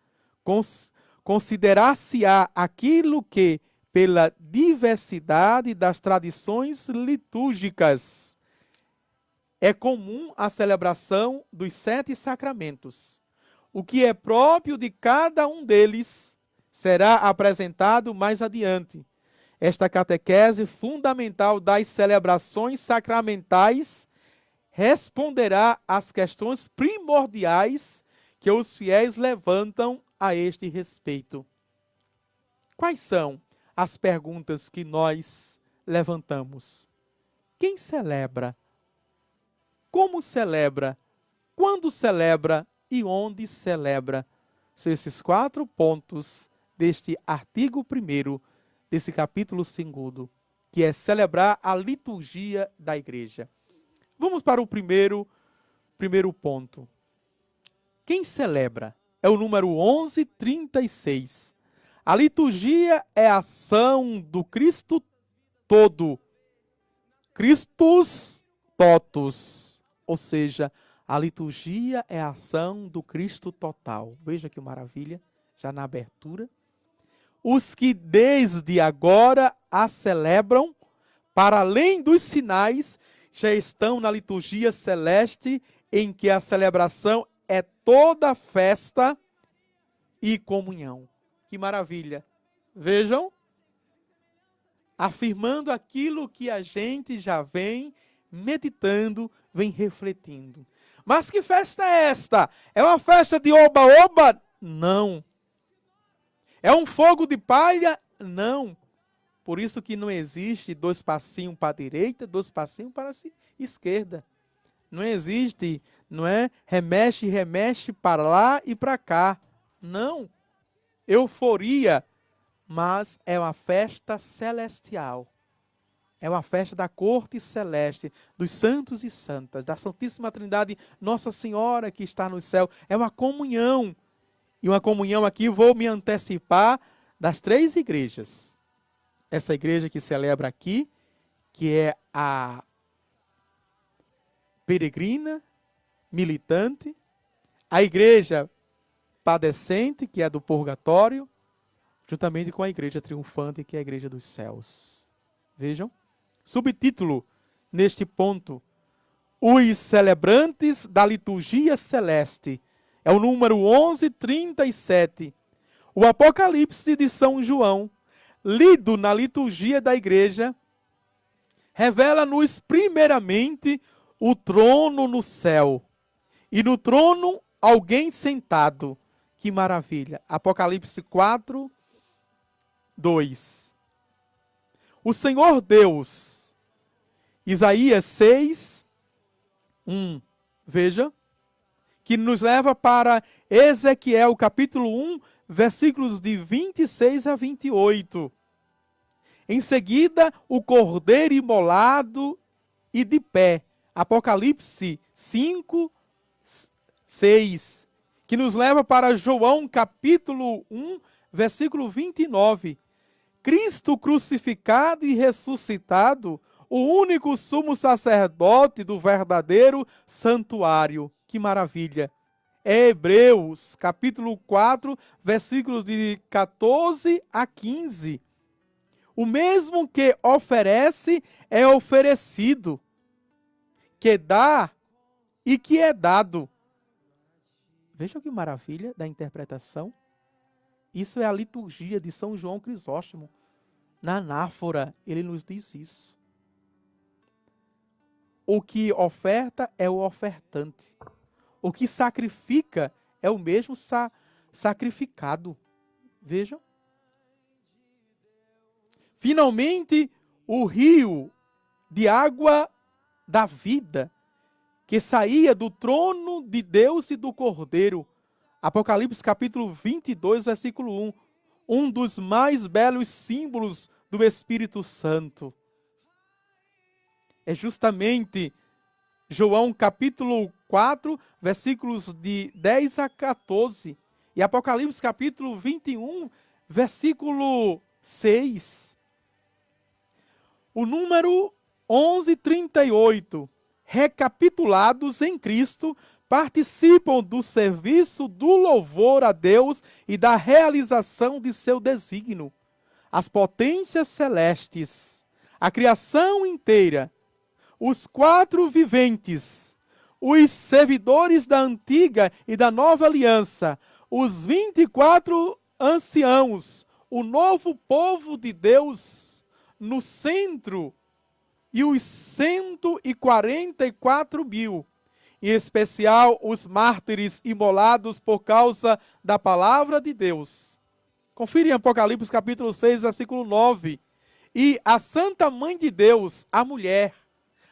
Considerar-se-á aquilo que, pela diversidade das tradições litúrgicas, é comum à celebração dos 7 sacramentos. O que é próprio de cada um deles será apresentado mais adiante. Esta catequese fundamental das celebrações sacramentais responderá às questões primordiais que os fiéis levantam a este respeito. Quais são as perguntas que nós levantamos? Quem celebra? Como celebra? Quando celebra? E onde celebra? São esses 4 pontos deste artigo 1º, desse capítulo 2º, que é celebrar a liturgia da igreja. Vamos para o primeiro ponto. Quem celebra? É o número 11:36. A liturgia é a ação do Cristo todo. Christus totus. Ou seja, a liturgia é a ação do Cristo total. Veja que maravilha, já na abertura. Os que desde agora a celebram, para além dos sinais, já estão na liturgia celeste, em que a celebração é toda festa e comunhão. Que maravilha! Vejam, afirmando aquilo que a gente já vem meditando, vem refletindo. Mas que festa é esta? É uma festa de oba-oba? Não. É um fogo de palha? Não. Por isso que não existe 2 passinhos para a direita, 2 passinhos para a esquerda. Não existe, não é? Remexe para lá e para cá. Não. Euforia, mas é uma festa celestial. É uma festa da corte celeste, dos santos e santas, da Santíssima Trindade, Nossa Senhora que está no céu. É uma comunhão. E uma comunhão aqui, vou me antecipar, das 3 igrejas. Essa igreja que celebra aqui, que é a peregrina, militante, a igreja padecente, que é do purgatório, juntamente com a igreja triunfante, que é a igreja dos céus. Vejam. Subtítulo neste ponto: os celebrantes da liturgia celeste. É o número 11:37. O Apocalipse de São João, lido na liturgia da igreja, revela-nos primeiramente o trono no céu, e no trono alguém sentado. Que maravilha. Apocalipse 4, 2. O Senhor Deus. Isaías 6, 1. Veja. Que nos leva para Ezequiel capítulo 1, versículos de 26 a 28. Em seguida, o cordeiro imolado e de pé. Apocalipse 5, 6. Que nos leva para João capítulo 1, versículo 29. Cristo crucificado e ressuscitado, o único sumo sacerdote do verdadeiro santuário. Que maravilha! É Hebreus, capítulo 4, versículos de 14 a 15. O mesmo que oferece é oferecido, que dá e que é dado. Veja que maravilha da interpretação. Isso é a liturgia de São João Crisóstomo. Na anáfora, ele nos diz isso. O que oferta é o ofertante. O que sacrifica é o mesmo sacrificado. Vejam. Finalmente, o rio de água da vida, que saía do trono de Deus e do Cordeiro. Apocalipse capítulo 22, versículo 1. Um dos mais belos símbolos do Espírito Santo. É justamente João capítulo 4, versículos de 10 a 14. E Apocalipse capítulo 21, versículo 6. O número 1138. Recapitulados em Cristo, participam do serviço do louvor a Deus e da realização de seu desígnio. As potências celestes, a criação inteira, os quatro viventes, os servidores da antiga e da nova aliança, os 24 anciãos, o novo povo de Deus no centro e os 144 mil, em especial os mártires imolados por causa da palavra de Deus. Confira em Apocalipse capítulo 6, versículo 9. E a Santa Mãe de Deus, a mulher,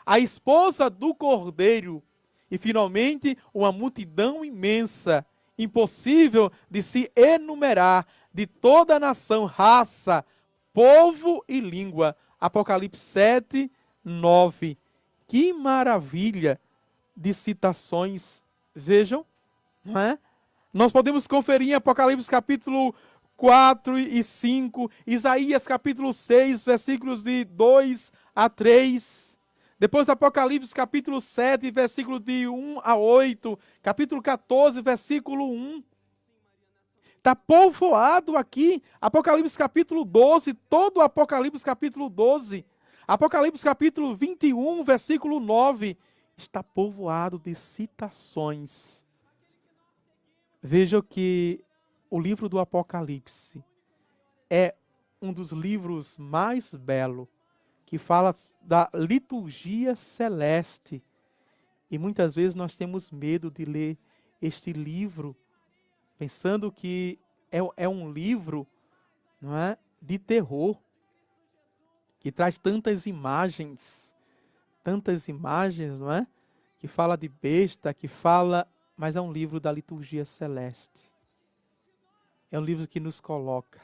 a esposa do Cordeiro, e finalmente uma multidão imensa, impossível de se enumerar, de toda a nação, raça, povo e língua. Apocalipse 7, 9. Que maravilha de citações. Vejam, não é? Nós podemos conferir em Apocalipse capítulo 4 e 5, Isaías capítulo 6, versículos de 2 a 3. Depois do Apocalipse capítulo 7, versículo de 1 a 8. Capítulo 14, versículo 1. Está povoado aqui. Apocalipse capítulo 12, todo o Apocalipse capítulo 12. Apocalipse capítulo 21, versículo 9. Está povoado de citações. Vejam que o livro do Apocalipse é um dos livros mais belos, que fala da liturgia celeste. E muitas vezes nós temos medo de ler este livro, pensando que é um livro, não é, de terror, que traz tantas imagens, não é? Que fala de besta, mas é um livro da liturgia celeste. É um livro que nos coloca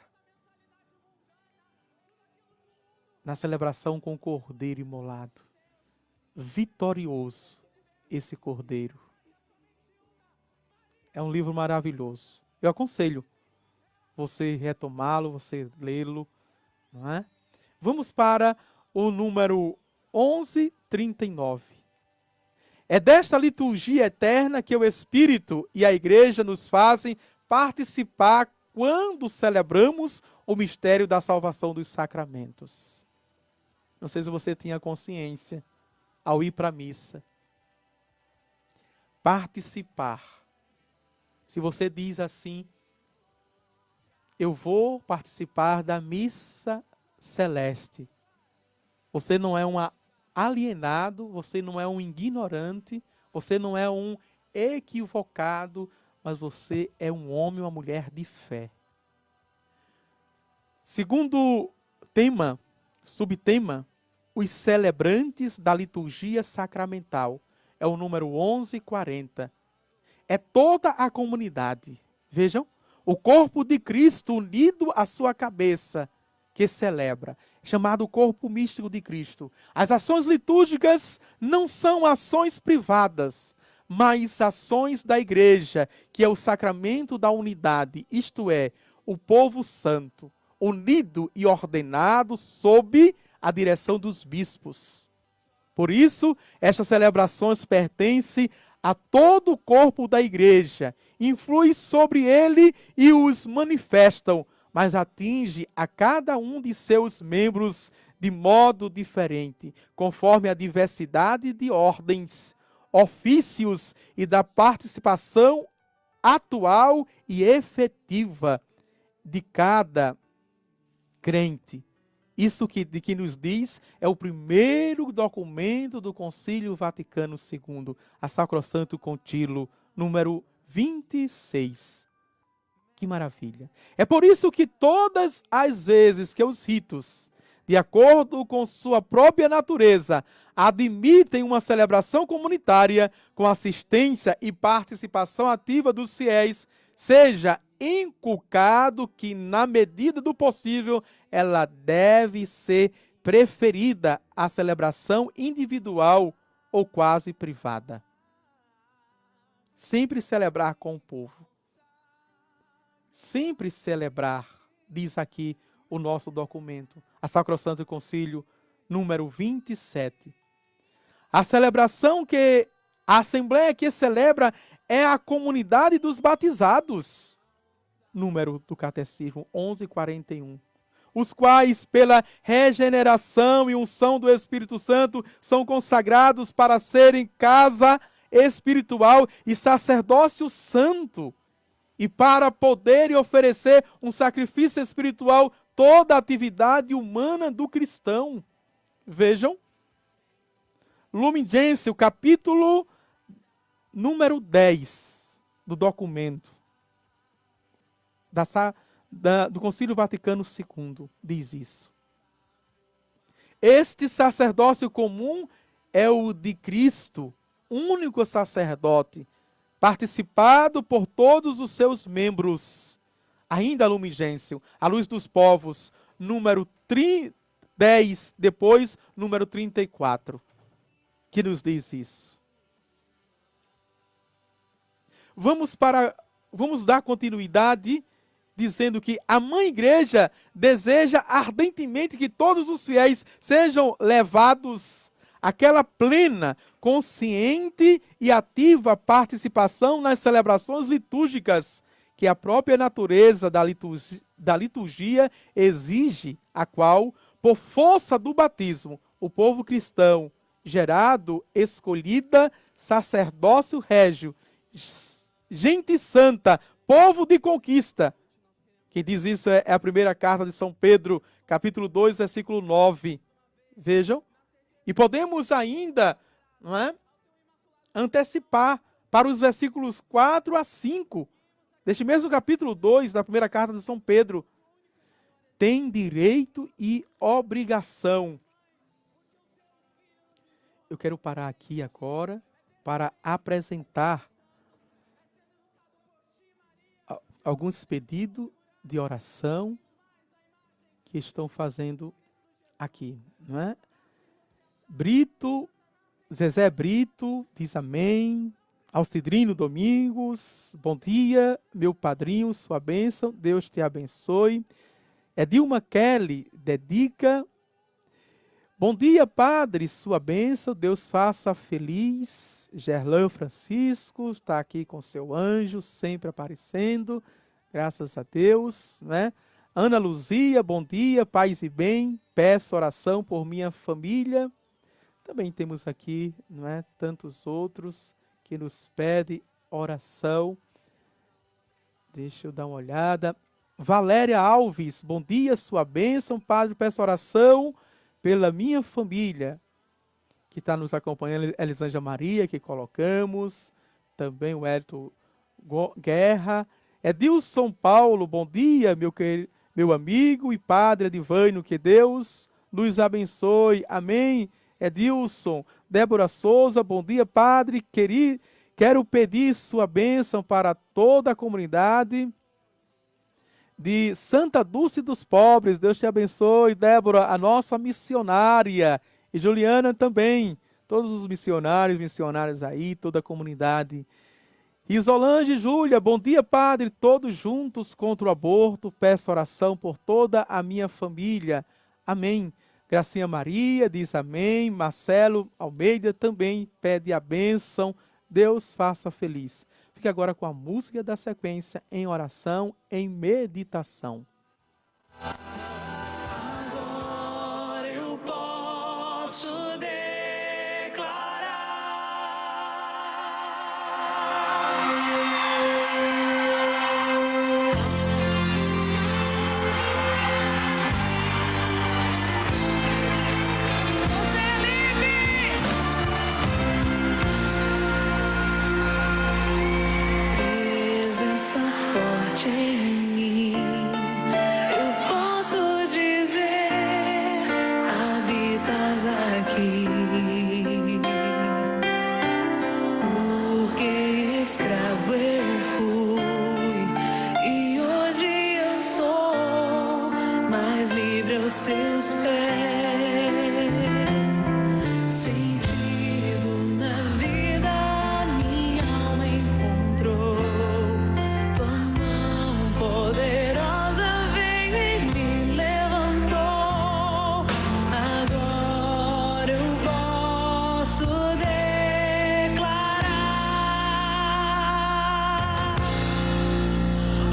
na celebração com o Cordeiro imolado. Vitorioso esse Cordeiro. É um livro maravilhoso. Eu aconselho você retomá-lo, você lê-lo, não é? Vamos para o número 1139. É desta liturgia eterna que o Espírito e a Igreja nos fazem participar quando celebramos o mistério da salvação dos sacramentos. Não sei se você tinha consciência ao ir para a missa. Participar. Se você diz assim, eu vou participar da missa celeste. Você não é uma alienado, você não é um ignorante, você não é um equivocado, mas você é um homem ou uma mulher de fé. Segundo tema, subtema, os celebrantes da liturgia sacramental. É o número 1140. É toda a comunidade. Vejam, o corpo de Cristo unido à sua cabeça, que celebra, chamado corpo místico de Cristo. As ações litúrgicas não são ações privadas, mas ações da igreja, que é o sacramento da unidade, isto é, o povo santo, unido e ordenado sob a direção dos bispos. Por isso, estas celebrações pertencem a todo o corpo da igreja, influem sobre ele e os manifestam, mas atinge a cada um de seus membros de modo diferente, conforme a diversidade de ordens, ofícios e da participação atual e efetiva de cada crente. Isso que nos diz é o primeiro documento do Concílio Vaticano II, a Sacrosanto Concílio, número 26. Que maravilha! É por isso que todas as vezes que os ritos, de acordo com sua própria natureza, admitem uma celebração comunitária com assistência e participação ativa dos fiéis, seja inculcado que, na medida do possível, ela deve ser preferida à celebração individual ou quase privada. Sempre celebrar com o povo. Sempre celebrar, diz aqui o nosso documento, a Sacrosanto Concílio, número 27. A celebração que a Assembleia que celebra é a comunidade dos batizados, número do Catecismo 1141, os quais, pela regeneração e unção do Espírito Santo, são consagrados para serem casa espiritual e sacerdócio santo, e para poderem oferecer um sacrifício espiritual toda a atividade humana do cristão. Vejam, Lumen Gentium, capítulo número 10 do documento do Concílio Vaticano II, diz isso. Este sacerdócio comum é o de Cristo, único sacerdote, participado por todos os seus membros. Ainda Lumen Gentium, a luz dos povos, número 10, depois número 34, que nos diz isso. Vamos dar continuidade dizendo que a Mãe Igreja deseja ardentemente que todos os fiéis sejam levados àquela plena, consciente e ativa participação nas celebrações litúrgicas que a própria natureza da liturgia exige, a qual, por força do batismo, o povo cristão, gerado, escolhida, sacerdócio régio, gente santa, povo de conquista. Quem diz isso é a primeira carta de São Pedro, capítulo 2, versículo 9. Vejam. E podemos ainda, não é, antecipar para os versículos 4 a 5, deste mesmo capítulo 2 da primeira carta de São Pedro. Tem direito e obrigação. Eu quero parar aqui agora para apresentar alguns pedidos de oração que estão fazendo aqui, não é? Zezé Brito diz amém. Alcidrino Domingos, bom dia, meu padrinho, sua bênção, Deus te abençoe. Edilma Kelly dedica, bom dia, padre, sua bênção, Deus faça feliz. Gerlão Francisco está aqui com seu anjo, sempre aparecendo, graças a Deus, né? Ana Luzia, bom dia, paz e bem, peço oração por minha família. Também temos aqui, não é, tantos outros que nos pedem oração. Deixa eu dar uma olhada. Valéria Alves, bom dia, sua bênção, padre, peço oração pela minha família. que está nos acompanhando, Elisângela Maria, que colocamos, também o Hélito Guerra, Edilson Paulo, bom dia, meu amigo e padre Edivânio, que Deus nos abençoe, amém, Edilson. Débora Souza, bom dia, padre, quero pedir sua bênção para toda a comunidade de Santa Dulce dos Pobres. Deus te abençoe, Débora, a nossa missionária, e Juliana também, todos os missionários aí, toda a comunidade. Isolange Júlia, bom dia, padre, todos juntos contra o aborto, peço oração por toda a minha família, amém. Gracinha Maria diz amém, Marcelo Almeida também pede a bênção, Deus faça feliz. Fique agora com a música da sequência, em oração, em meditação. Agora eu posso presença forte em mim, eu posso dizer, habitas aqui, porque escravo eu fui, e hoje eu sou mais livre aos teus pés.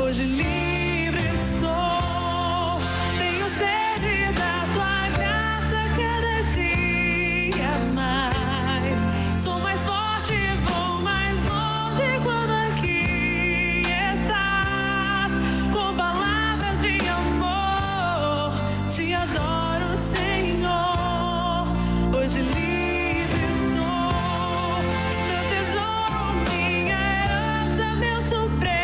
Hoje livre sou, tenho sede da tua graça cada dia mais. Sou mais forte, vou mais longe quando aqui estás. Com palavras de amor, te adoro, Senhor. Hoje livre sou, meu tesouro, minha herança, meu supremo.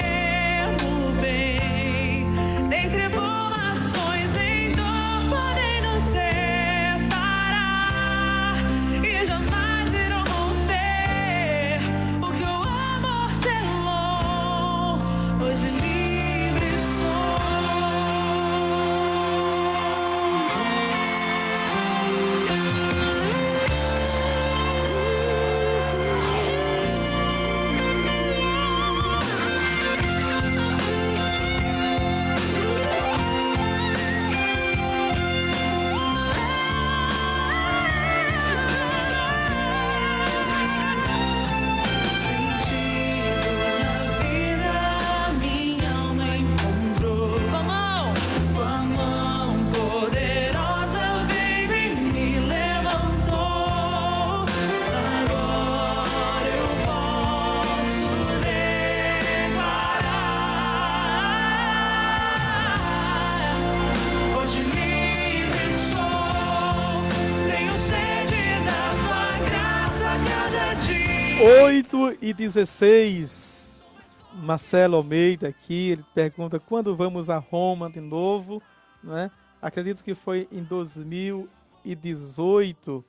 Oito e 16, Marcelo Almeida aqui, ele pergunta quando vamos a Roma de novo, né? Acredito que foi em 2018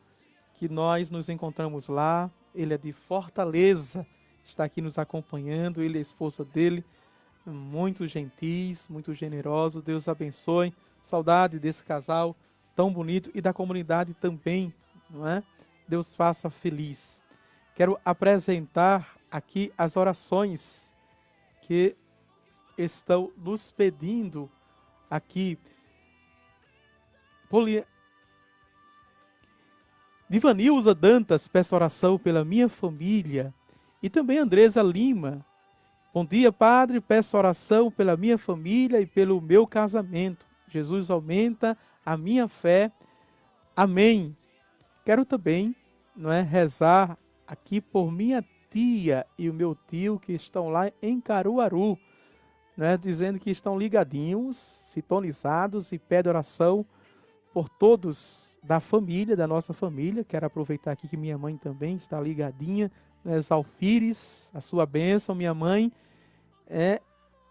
que nós nos encontramos lá. Ele é de Fortaleza, está aqui nos acompanhando, ele e a esposa dele, muito gentis, muito generosos, Deus abençoe, saudade desse casal tão bonito e da comunidade também, não é? Deus faça feliz. Quero apresentar aqui as orações que estão nos pedindo aqui. Divanilza Dantas, peço oração pela minha família. E também Andresa Lima. Bom dia, padre, peço oração pela minha família e pelo meu casamento. Jesus aumenta a minha fé. Amém. Quero também, não é, rezar aqui por minha tia e o meu tio que estão lá em Caruaru, né, dizendo que estão ligadinhos, sintonizados e pedem oração por todos da família, da nossa família. Quero aproveitar aqui que minha mãe também está ligadinha, né? Zalfires, a sua bênção, minha mãe.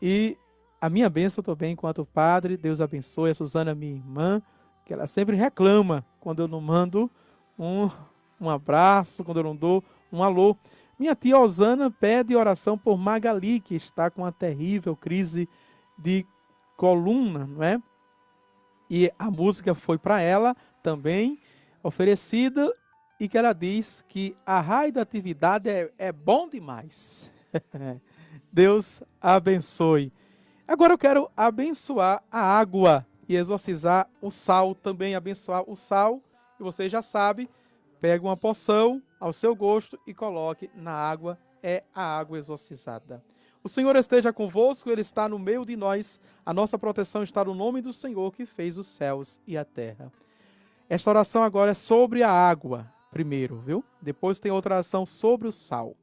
E a minha bênção também enquanto padre. Deus abençoe a Suzana, minha irmã, que ela sempre reclama quando eu não mando um abraço, quando eu não dou um alô. Minha tia Osana pede oração por Magali, que está com uma terrível crise de coluna, não é? E a música foi para ela também, oferecida, e que ela diz que a raio da atividade é bom demais. Deus abençoe. Agora eu quero abençoar a água e exorcizar o sal também, abençoar o sal. E você já sabe, pega uma porção ao seu gosto e coloque na água, é a água exorcizada. O Senhor esteja convosco, Ele está no meio de nós. A nossa proteção está no nome do Senhor que fez os céus e a terra. Esta oração agora é sobre a água, primeiro, viu? Depois tem outra oração sobre o sal.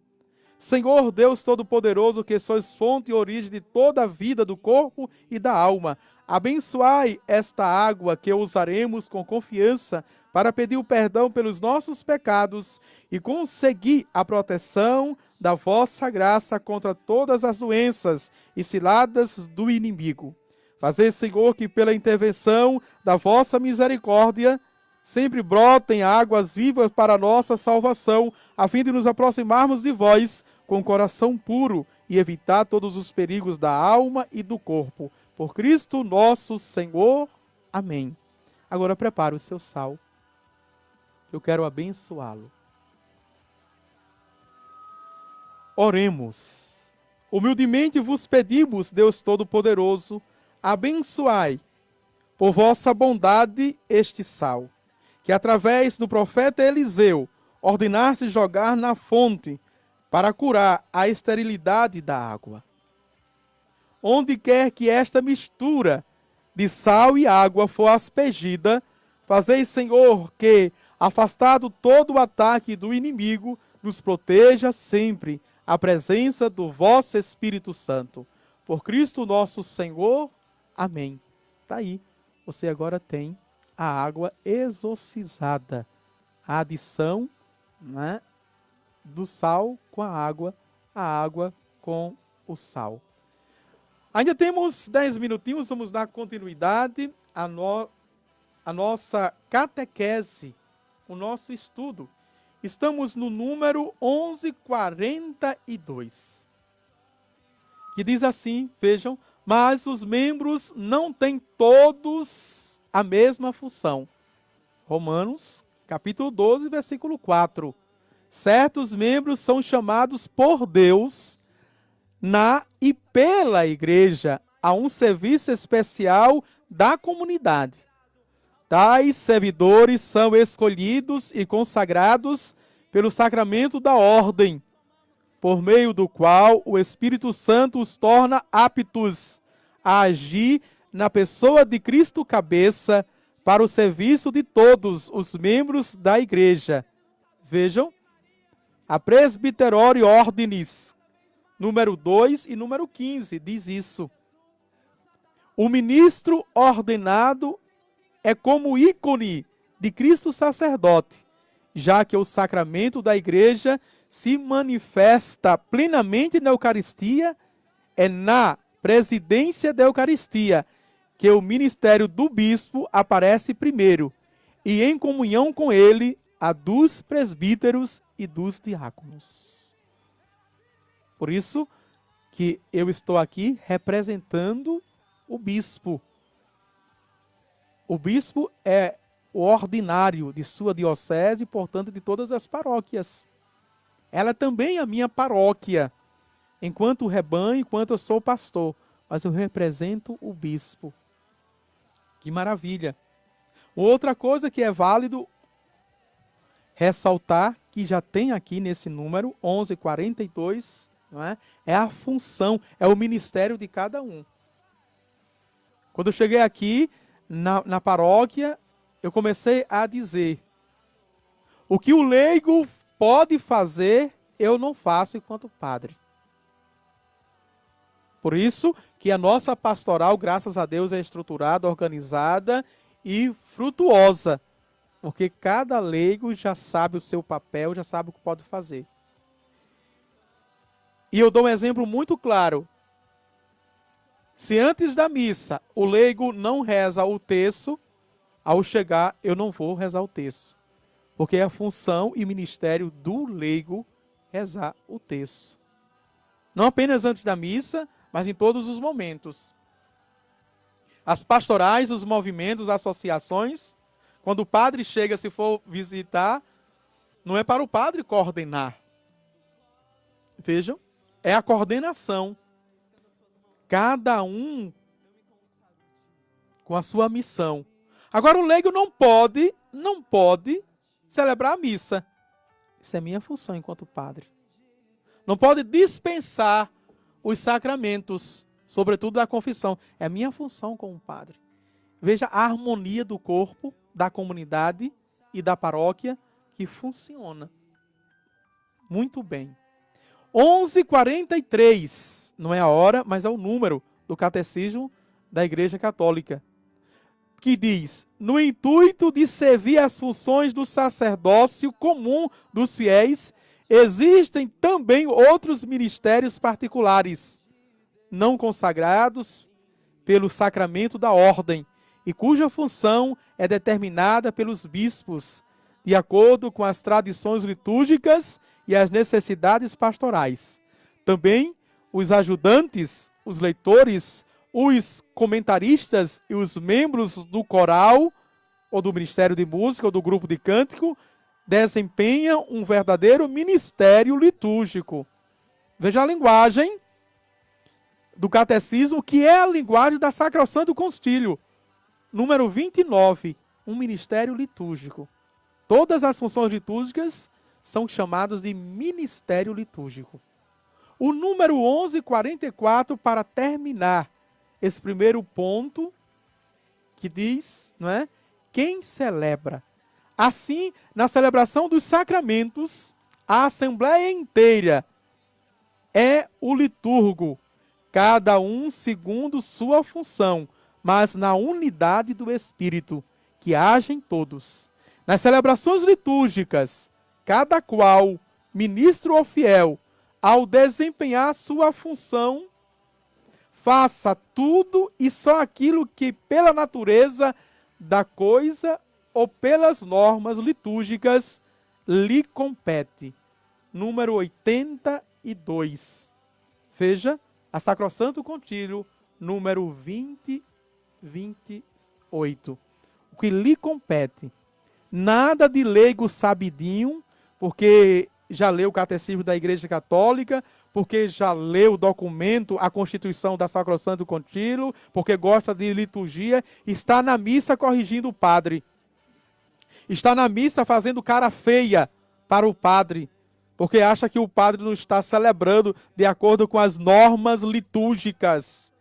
Senhor Deus Todo-Poderoso, que sois fonte e origem de toda a vida do corpo e da alma, abençoai esta água que usaremos com confiança para pedir o perdão pelos nossos pecados e conseguir a proteção da vossa graça contra todas as doenças e ciladas do inimigo. Fazei, Senhor, que pela intervenção da vossa misericórdia sempre brotem águas vivas para a nossa salvação, a fim de nos aproximarmos de vós com coração puro e evitar todos os perigos da alma e do corpo. Por Cristo nosso Senhor. Amém. Agora prepare o seu sal. Eu quero abençoá-lo. Oremos. Humildemente vos pedimos, Deus Todo-Poderoso, abençoai por vossa bondade este sal, que através do profeta Eliseu ordenaste jogar na fonte para curar a esterilidade da água. Onde quer que esta mistura de sal e água for aspergida, fazei, Senhor, que, afastado todo o ataque do inimigo, nos proteja sempre a presença do vosso Espírito Santo. Por Cristo nosso Senhor. Amém. Está aí. Você agora tem a água exorcizada. A adição, né, do sal com a água com o sal. Ainda temos 10 minutinhos, vamos dar continuidade à nossa catequese, o nosso estudo. Estamos no número 1142, que diz assim, vejam, mas os membros não têm todos a mesma função. Romanos, capítulo 12, versículo 4. Certos membros são chamados por Deus na e pela igreja a um serviço especial da comunidade. Tais servidores são escolhidos e consagrados pelo sacramento da ordem, por meio do qual o Espírito Santo os torna aptos a agir na pessoa de Cristo cabeça para o serviço de todos os membros da igreja. Vejam, a Presbyterori Ordinis, número 2 e número 15, diz isso. O ministro ordenado é como ícone de Cristo sacerdote, já que o sacramento da igreja se manifesta plenamente na Eucaristia, é na presidência da Eucaristia que o ministério do bispo aparece primeiro, e em comunhão com ele a dos presbíteros e dos diáconos. Por isso que eu estou aqui representando o bispo. O bispo é o ordinário de sua diocese e, portanto, de todas as paróquias. Ela também é a minha paróquia, enquanto rebanho, enquanto eu sou pastor, mas eu represento o bispo. Que maravilha! Outra coisa que é válido ressaltar, que já tem aqui nesse número, 1142, não é? É a função, é o ministério de cada um. Quando eu cheguei aqui na paróquia, eu comecei a dizer: o que o leigo pode fazer, eu não faço enquanto padre. Por isso que a nossa pastoral, graças a Deus, é estruturada, organizada e frutuosa, porque cada leigo já sabe o seu papel, já sabe o que pode fazer. E eu dou um exemplo muito claro. Se antes da missa o leigo não reza o terço, ao chegar eu não vou rezar o terço, porque é a função e ministério do leigo rezar o terço. Não apenas antes da missa, mas em todos os momentos. As pastorais, os movimentos, as associações, quando o padre chega, se for visitar, não é para o padre coordenar. Vejam, é a coordenação. Cada um com a sua missão. Agora o leigo não pode celebrar a missa. Isso é minha função enquanto padre. Não pode dispensar os sacramentos, sobretudo a confissão. É minha função como padre. Veja a harmonia do corpo, da comunidade e da paróquia que funciona muito bem. 11h43, não é a hora, mas é o número do Catecismo da Igreja Católica, que diz: no intuito de servir as funções do sacerdócio comum dos fiéis, existem também outros ministérios particulares, não consagrados pelo sacramento da ordem, e cuja função é determinada pelos bispos, de acordo com as tradições litúrgicas e as necessidades pastorais. Também os ajudantes, os leitores, os comentaristas e os membros do coral, ou do Ministério de Música, ou do grupo de cântico, desempenham um verdadeiro ministério litúrgico. Veja a linguagem do catecismo, que é a linguagem da Sacrosanto Concílio. Número 29, um ministério litúrgico. Todas as funções litúrgicas são chamadas de ministério litúrgico. O número 1144, para terminar esse primeiro ponto, que diz, não é? Quem celebra? Assim, na celebração dos sacramentos, a assembleia inteira é o liturgo, cada um segundo sua função, mas na unidade do Espírito, que age em todos. Nas celebrações litúrgicas, cada qual, ministro ou fiel, ao desempenhar sua função, faça tudo e só aquilo que pela natureza da coisa ou pelas normas litúrgicas lhe compete. Número 82. Veja, a Sacrosanto Concílio, número 2028. O que lhe compete. Nada de leigo sabidinho, porque já leu o Catecismo da Igreja Católica, porque já leu o documento, a Constituição da Sacrosanto Concílio, porque gosta de liturgia, está na missa corrigindo o padre. Está na missa fazendo cara feia para o padre, porque acha que o padre não está celebrando de acordo com as normas litúrgicas.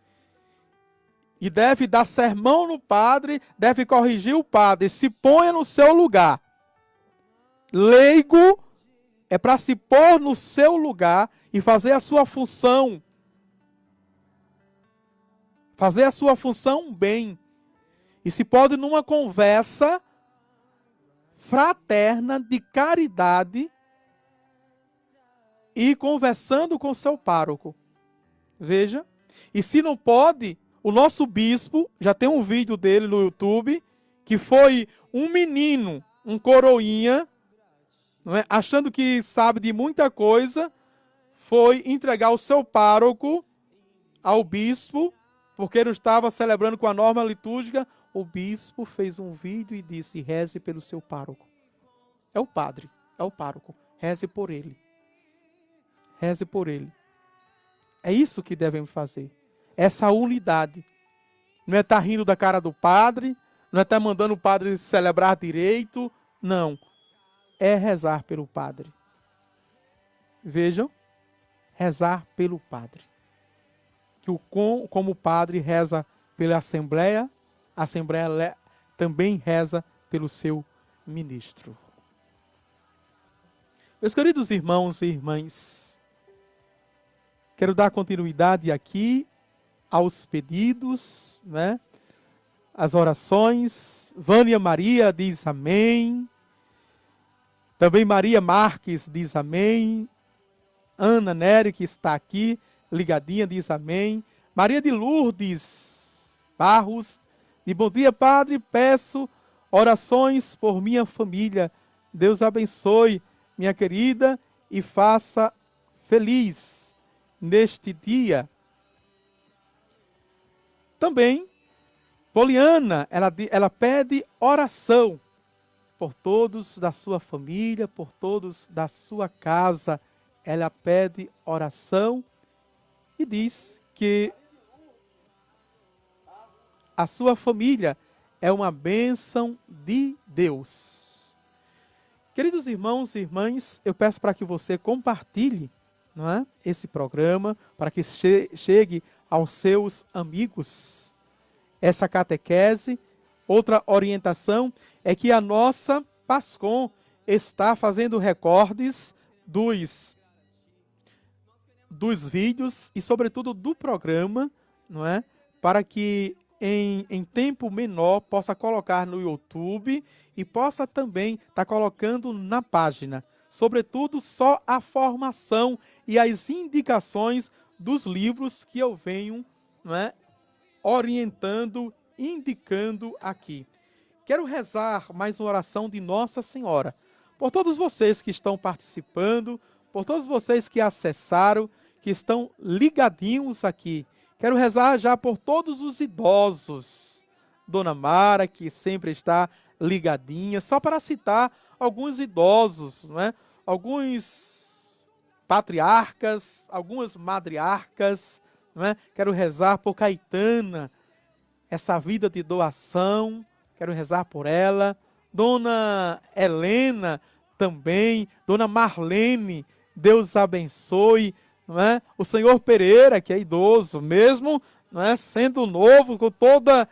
E deve dar sermão no padre, deve corrigir o padre. Se ponha no seu lugar. Leigo é para se pôr no seu lugar e fazer a sua função. Fazer a sua função bem. E se pode numa conversa fraterna de caridade e conversando com seu pároco. Veja. E se não pode, o nosso bispo, já tem um vídeo dele no YouTube, que foi um menino, um coroinha, não é? Achando que sabe de muita coisa, foi entregar o seu pároco ao bispo, porque não estava celebrando com a norma litúrgica. O bispo fez um vídeo e disse: reze pelo seu pároco. É o padre, é o pároco. Reze por ele. Reze por ele. É isso que devemos fazer. Essa unidade. Não é estar rindo da cara do padre, não é estar mandando o padre celebrar direito. Não. É rezar pelo padre. Vejam. Rezar pelo padre. Que como o padre reza pela Assembleia, a Assembleia também reza pelo seu ministro. Meus queridos irmãos e irmãs, quero dar continuidade aqui aos pedidos, né? as orações. Vânia Maria diz amém. Também Maria Marques diz amém. Ana Nery, que está aqui, ligadinha, diz amém. Maria de Lourdes Barros, de bom dia, Padre, peço orações por minha família. Deus abençoe, minha querida, e faça feliz neste dia. Também, Poliana, ela pede oração por todos da sua família, por todos da sua casa. Ela pede oração e diz que a sua família é uma bênção de Deus. Queridos irmãos e irmãs, eu peço para que você compartilhe, não é, esse programa, para que chegue aos seus amigos essa catequese. Outra orientação é que a nossa PASCOM está fazendo recordes dos vídeos e, sobretudo, do programa, não é? Para que em tempo menor possa colocar no YouTube e possa também estar colocando na página. Sobretudo, só a formação e as indicações dos livros que eu venho, não é, orientando, indicando aqui. Quero rezar mais uma oração de Nossa Senhora por todos vocês que estão participando, por todos vocês que acessaram, que estão ligadinhos aqui. Quero rezar já por todos os idosos. Dona Mara, que sempre está ligadinha, só para citar alguns idosos, não é? Alguns patriarcas, algumas madriarcas, não é? Quero rezar por Caetana, essa vida de doação, quero rezar por ela. Dona Helena também, Dona Marlene, Deus abençoe, não é? O senhor Pereira, que é idoso, mesmo, não é, sendo novo, com todo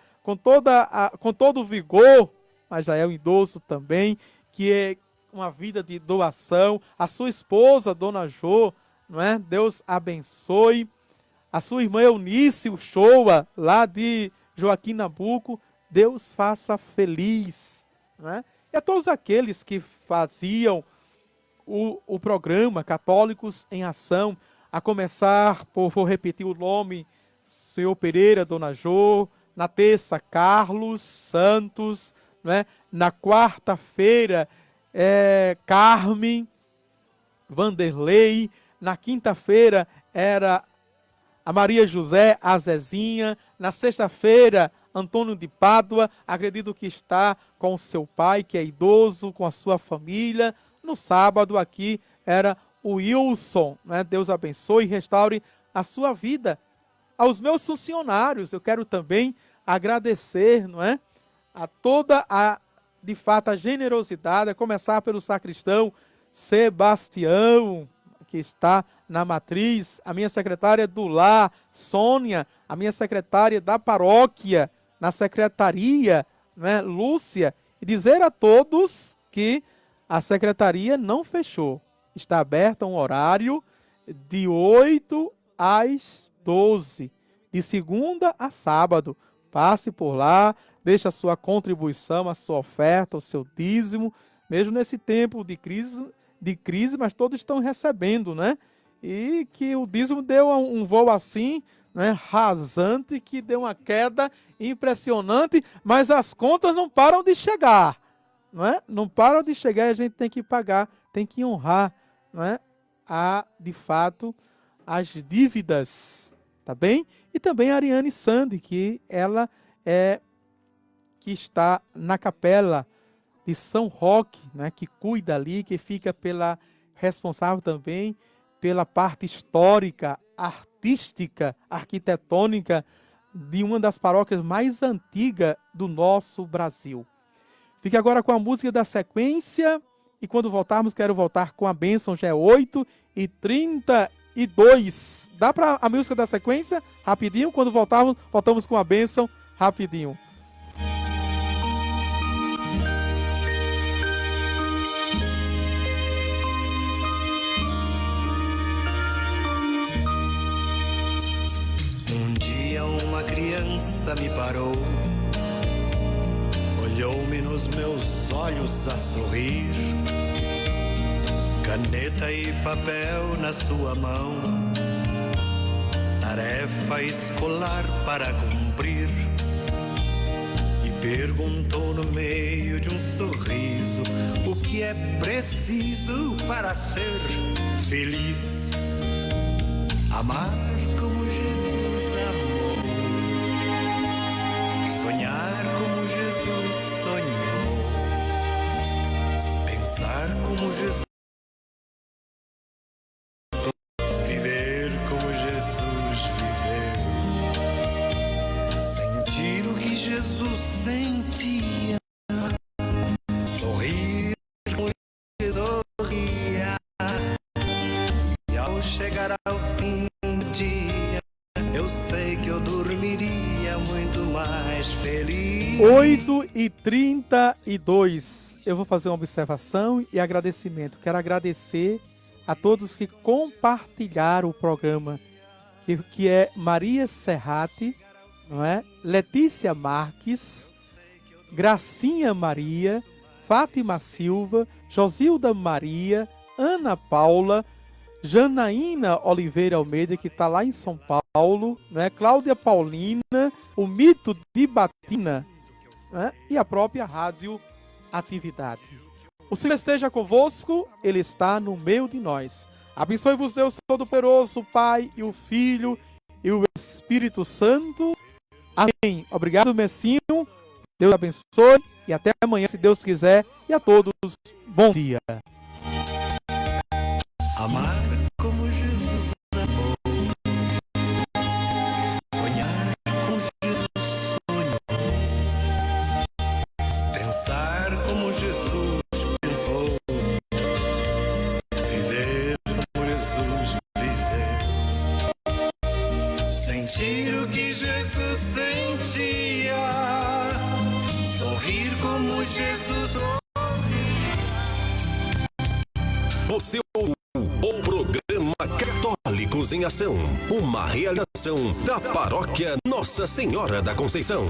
o vigor, mas já é um idoso também, que é uma vida de doação. A sua esposa, Dona Jô, não é? Deus abençoe. A sua irmã Eunice Uchoa, lá de Joaquim Nabuco, Deus faça feliz, não é? E a todos aqueles que faziam o programa Católicos em Ação, a começar por, vou repetir o nome, senhor Pereira, Dona Jô, na terça, Carlos Santos, não é? Na quarta-feira, Carmen, Vanderlei, na quinta-feira era a Maria José, a Zezinha, na sexta-feira, Antônio de Pádua, acredito que está com o seu pai, que é idoso, com a sua família. No sábado aqui era o Wilson, né? Deus abençoe e restaure a sua vida. Aos meus funcionários, eu quero também agradecer, não é? A toda de fato, a generosidade, a começar pelo sacristão Sebastião, que está na matriz, a minha secretária do lar, Sônia, a minha secretária da paróquia, na secretaria, né, Lúcia, e dizer a todos que a secretaria não fechou. Está aberta um horário de 8 às 12, de segunda a sábado. Passe por lá, deixe a sua contribuição, a sua oferta, o seu dízimo, mesmo nesse tempo de crise, mas todos estão recebendo, né? E que o dízimo deu um voo assim, né, rasante, que deu uma queda impressionante, mas as contas não param de chegar, não é? Não param de chegar e a gente tem que pagar, tem que honrar, não é? De fato, as dívidas, tá bem? E também a Ariane Sandi, que ela que está na capela de São Roque, né, que cuida ali, que fica responsável também pela parte histórica, artística, arquitetônica de uma das paróquias mais antigas do nosso Brasil. Fique agora com a música da sequência e quando voltarmos, quero voltar com a bênção, já é 8h32. Dá para a música da sequência? Rapidinho, quando voltamos com a bênção, rapidinho. Um dia uma criança me parou olhou-me nos meus olhos a sorrir, caneta e papel na sua mão, tarefa escolar para cumprir, e perguntou no meio de um sorriso o que é preciso para ser feliz. Amar como Jesus amou, sonhar como Jesus sonhou, pensar como Jesus, viver como Jesus viveu, sentir o que Jesus sentia, sorrir como Jesus sorria, e ao chegar ao fim do dia, eu sei que eu dormiria muito mais feliz. 8h32. Eu vou fazer uma observação e agradecimento. Quero agradecer a todos que compartilharam o programa, que é Maria Serrati, não é? Letícia Marques, Gracinha Maria, Fátima Silva, Josilda Maria, Ana Paula, Janaína Oliveira Almeida, que está lá em São Paulo, né? Cláudia Paulina, o Mito de Batina, né? E a própria Rádio Atividade. O Senhor esteja convosco, Ele está no meio de nós. Abençoe-vos Deus Todo-Poderoso, o Pai e o Filho e o Espírito Santo. Amém. Obrigado, Messinho. Deus abençoe e até amanhã, se Deus quiser. E a todos, bom dia. Amar como Jesus amou, sonhar como Jesus sonhou, pensar como Jesus pensou, viver como Jesus viveu, sentir o que Jesus sentia, sorrir como Jesus sorria. Você ouve o programa Católicos em Ação, uma realização da Paróquia Nossa Senhora da Conceição.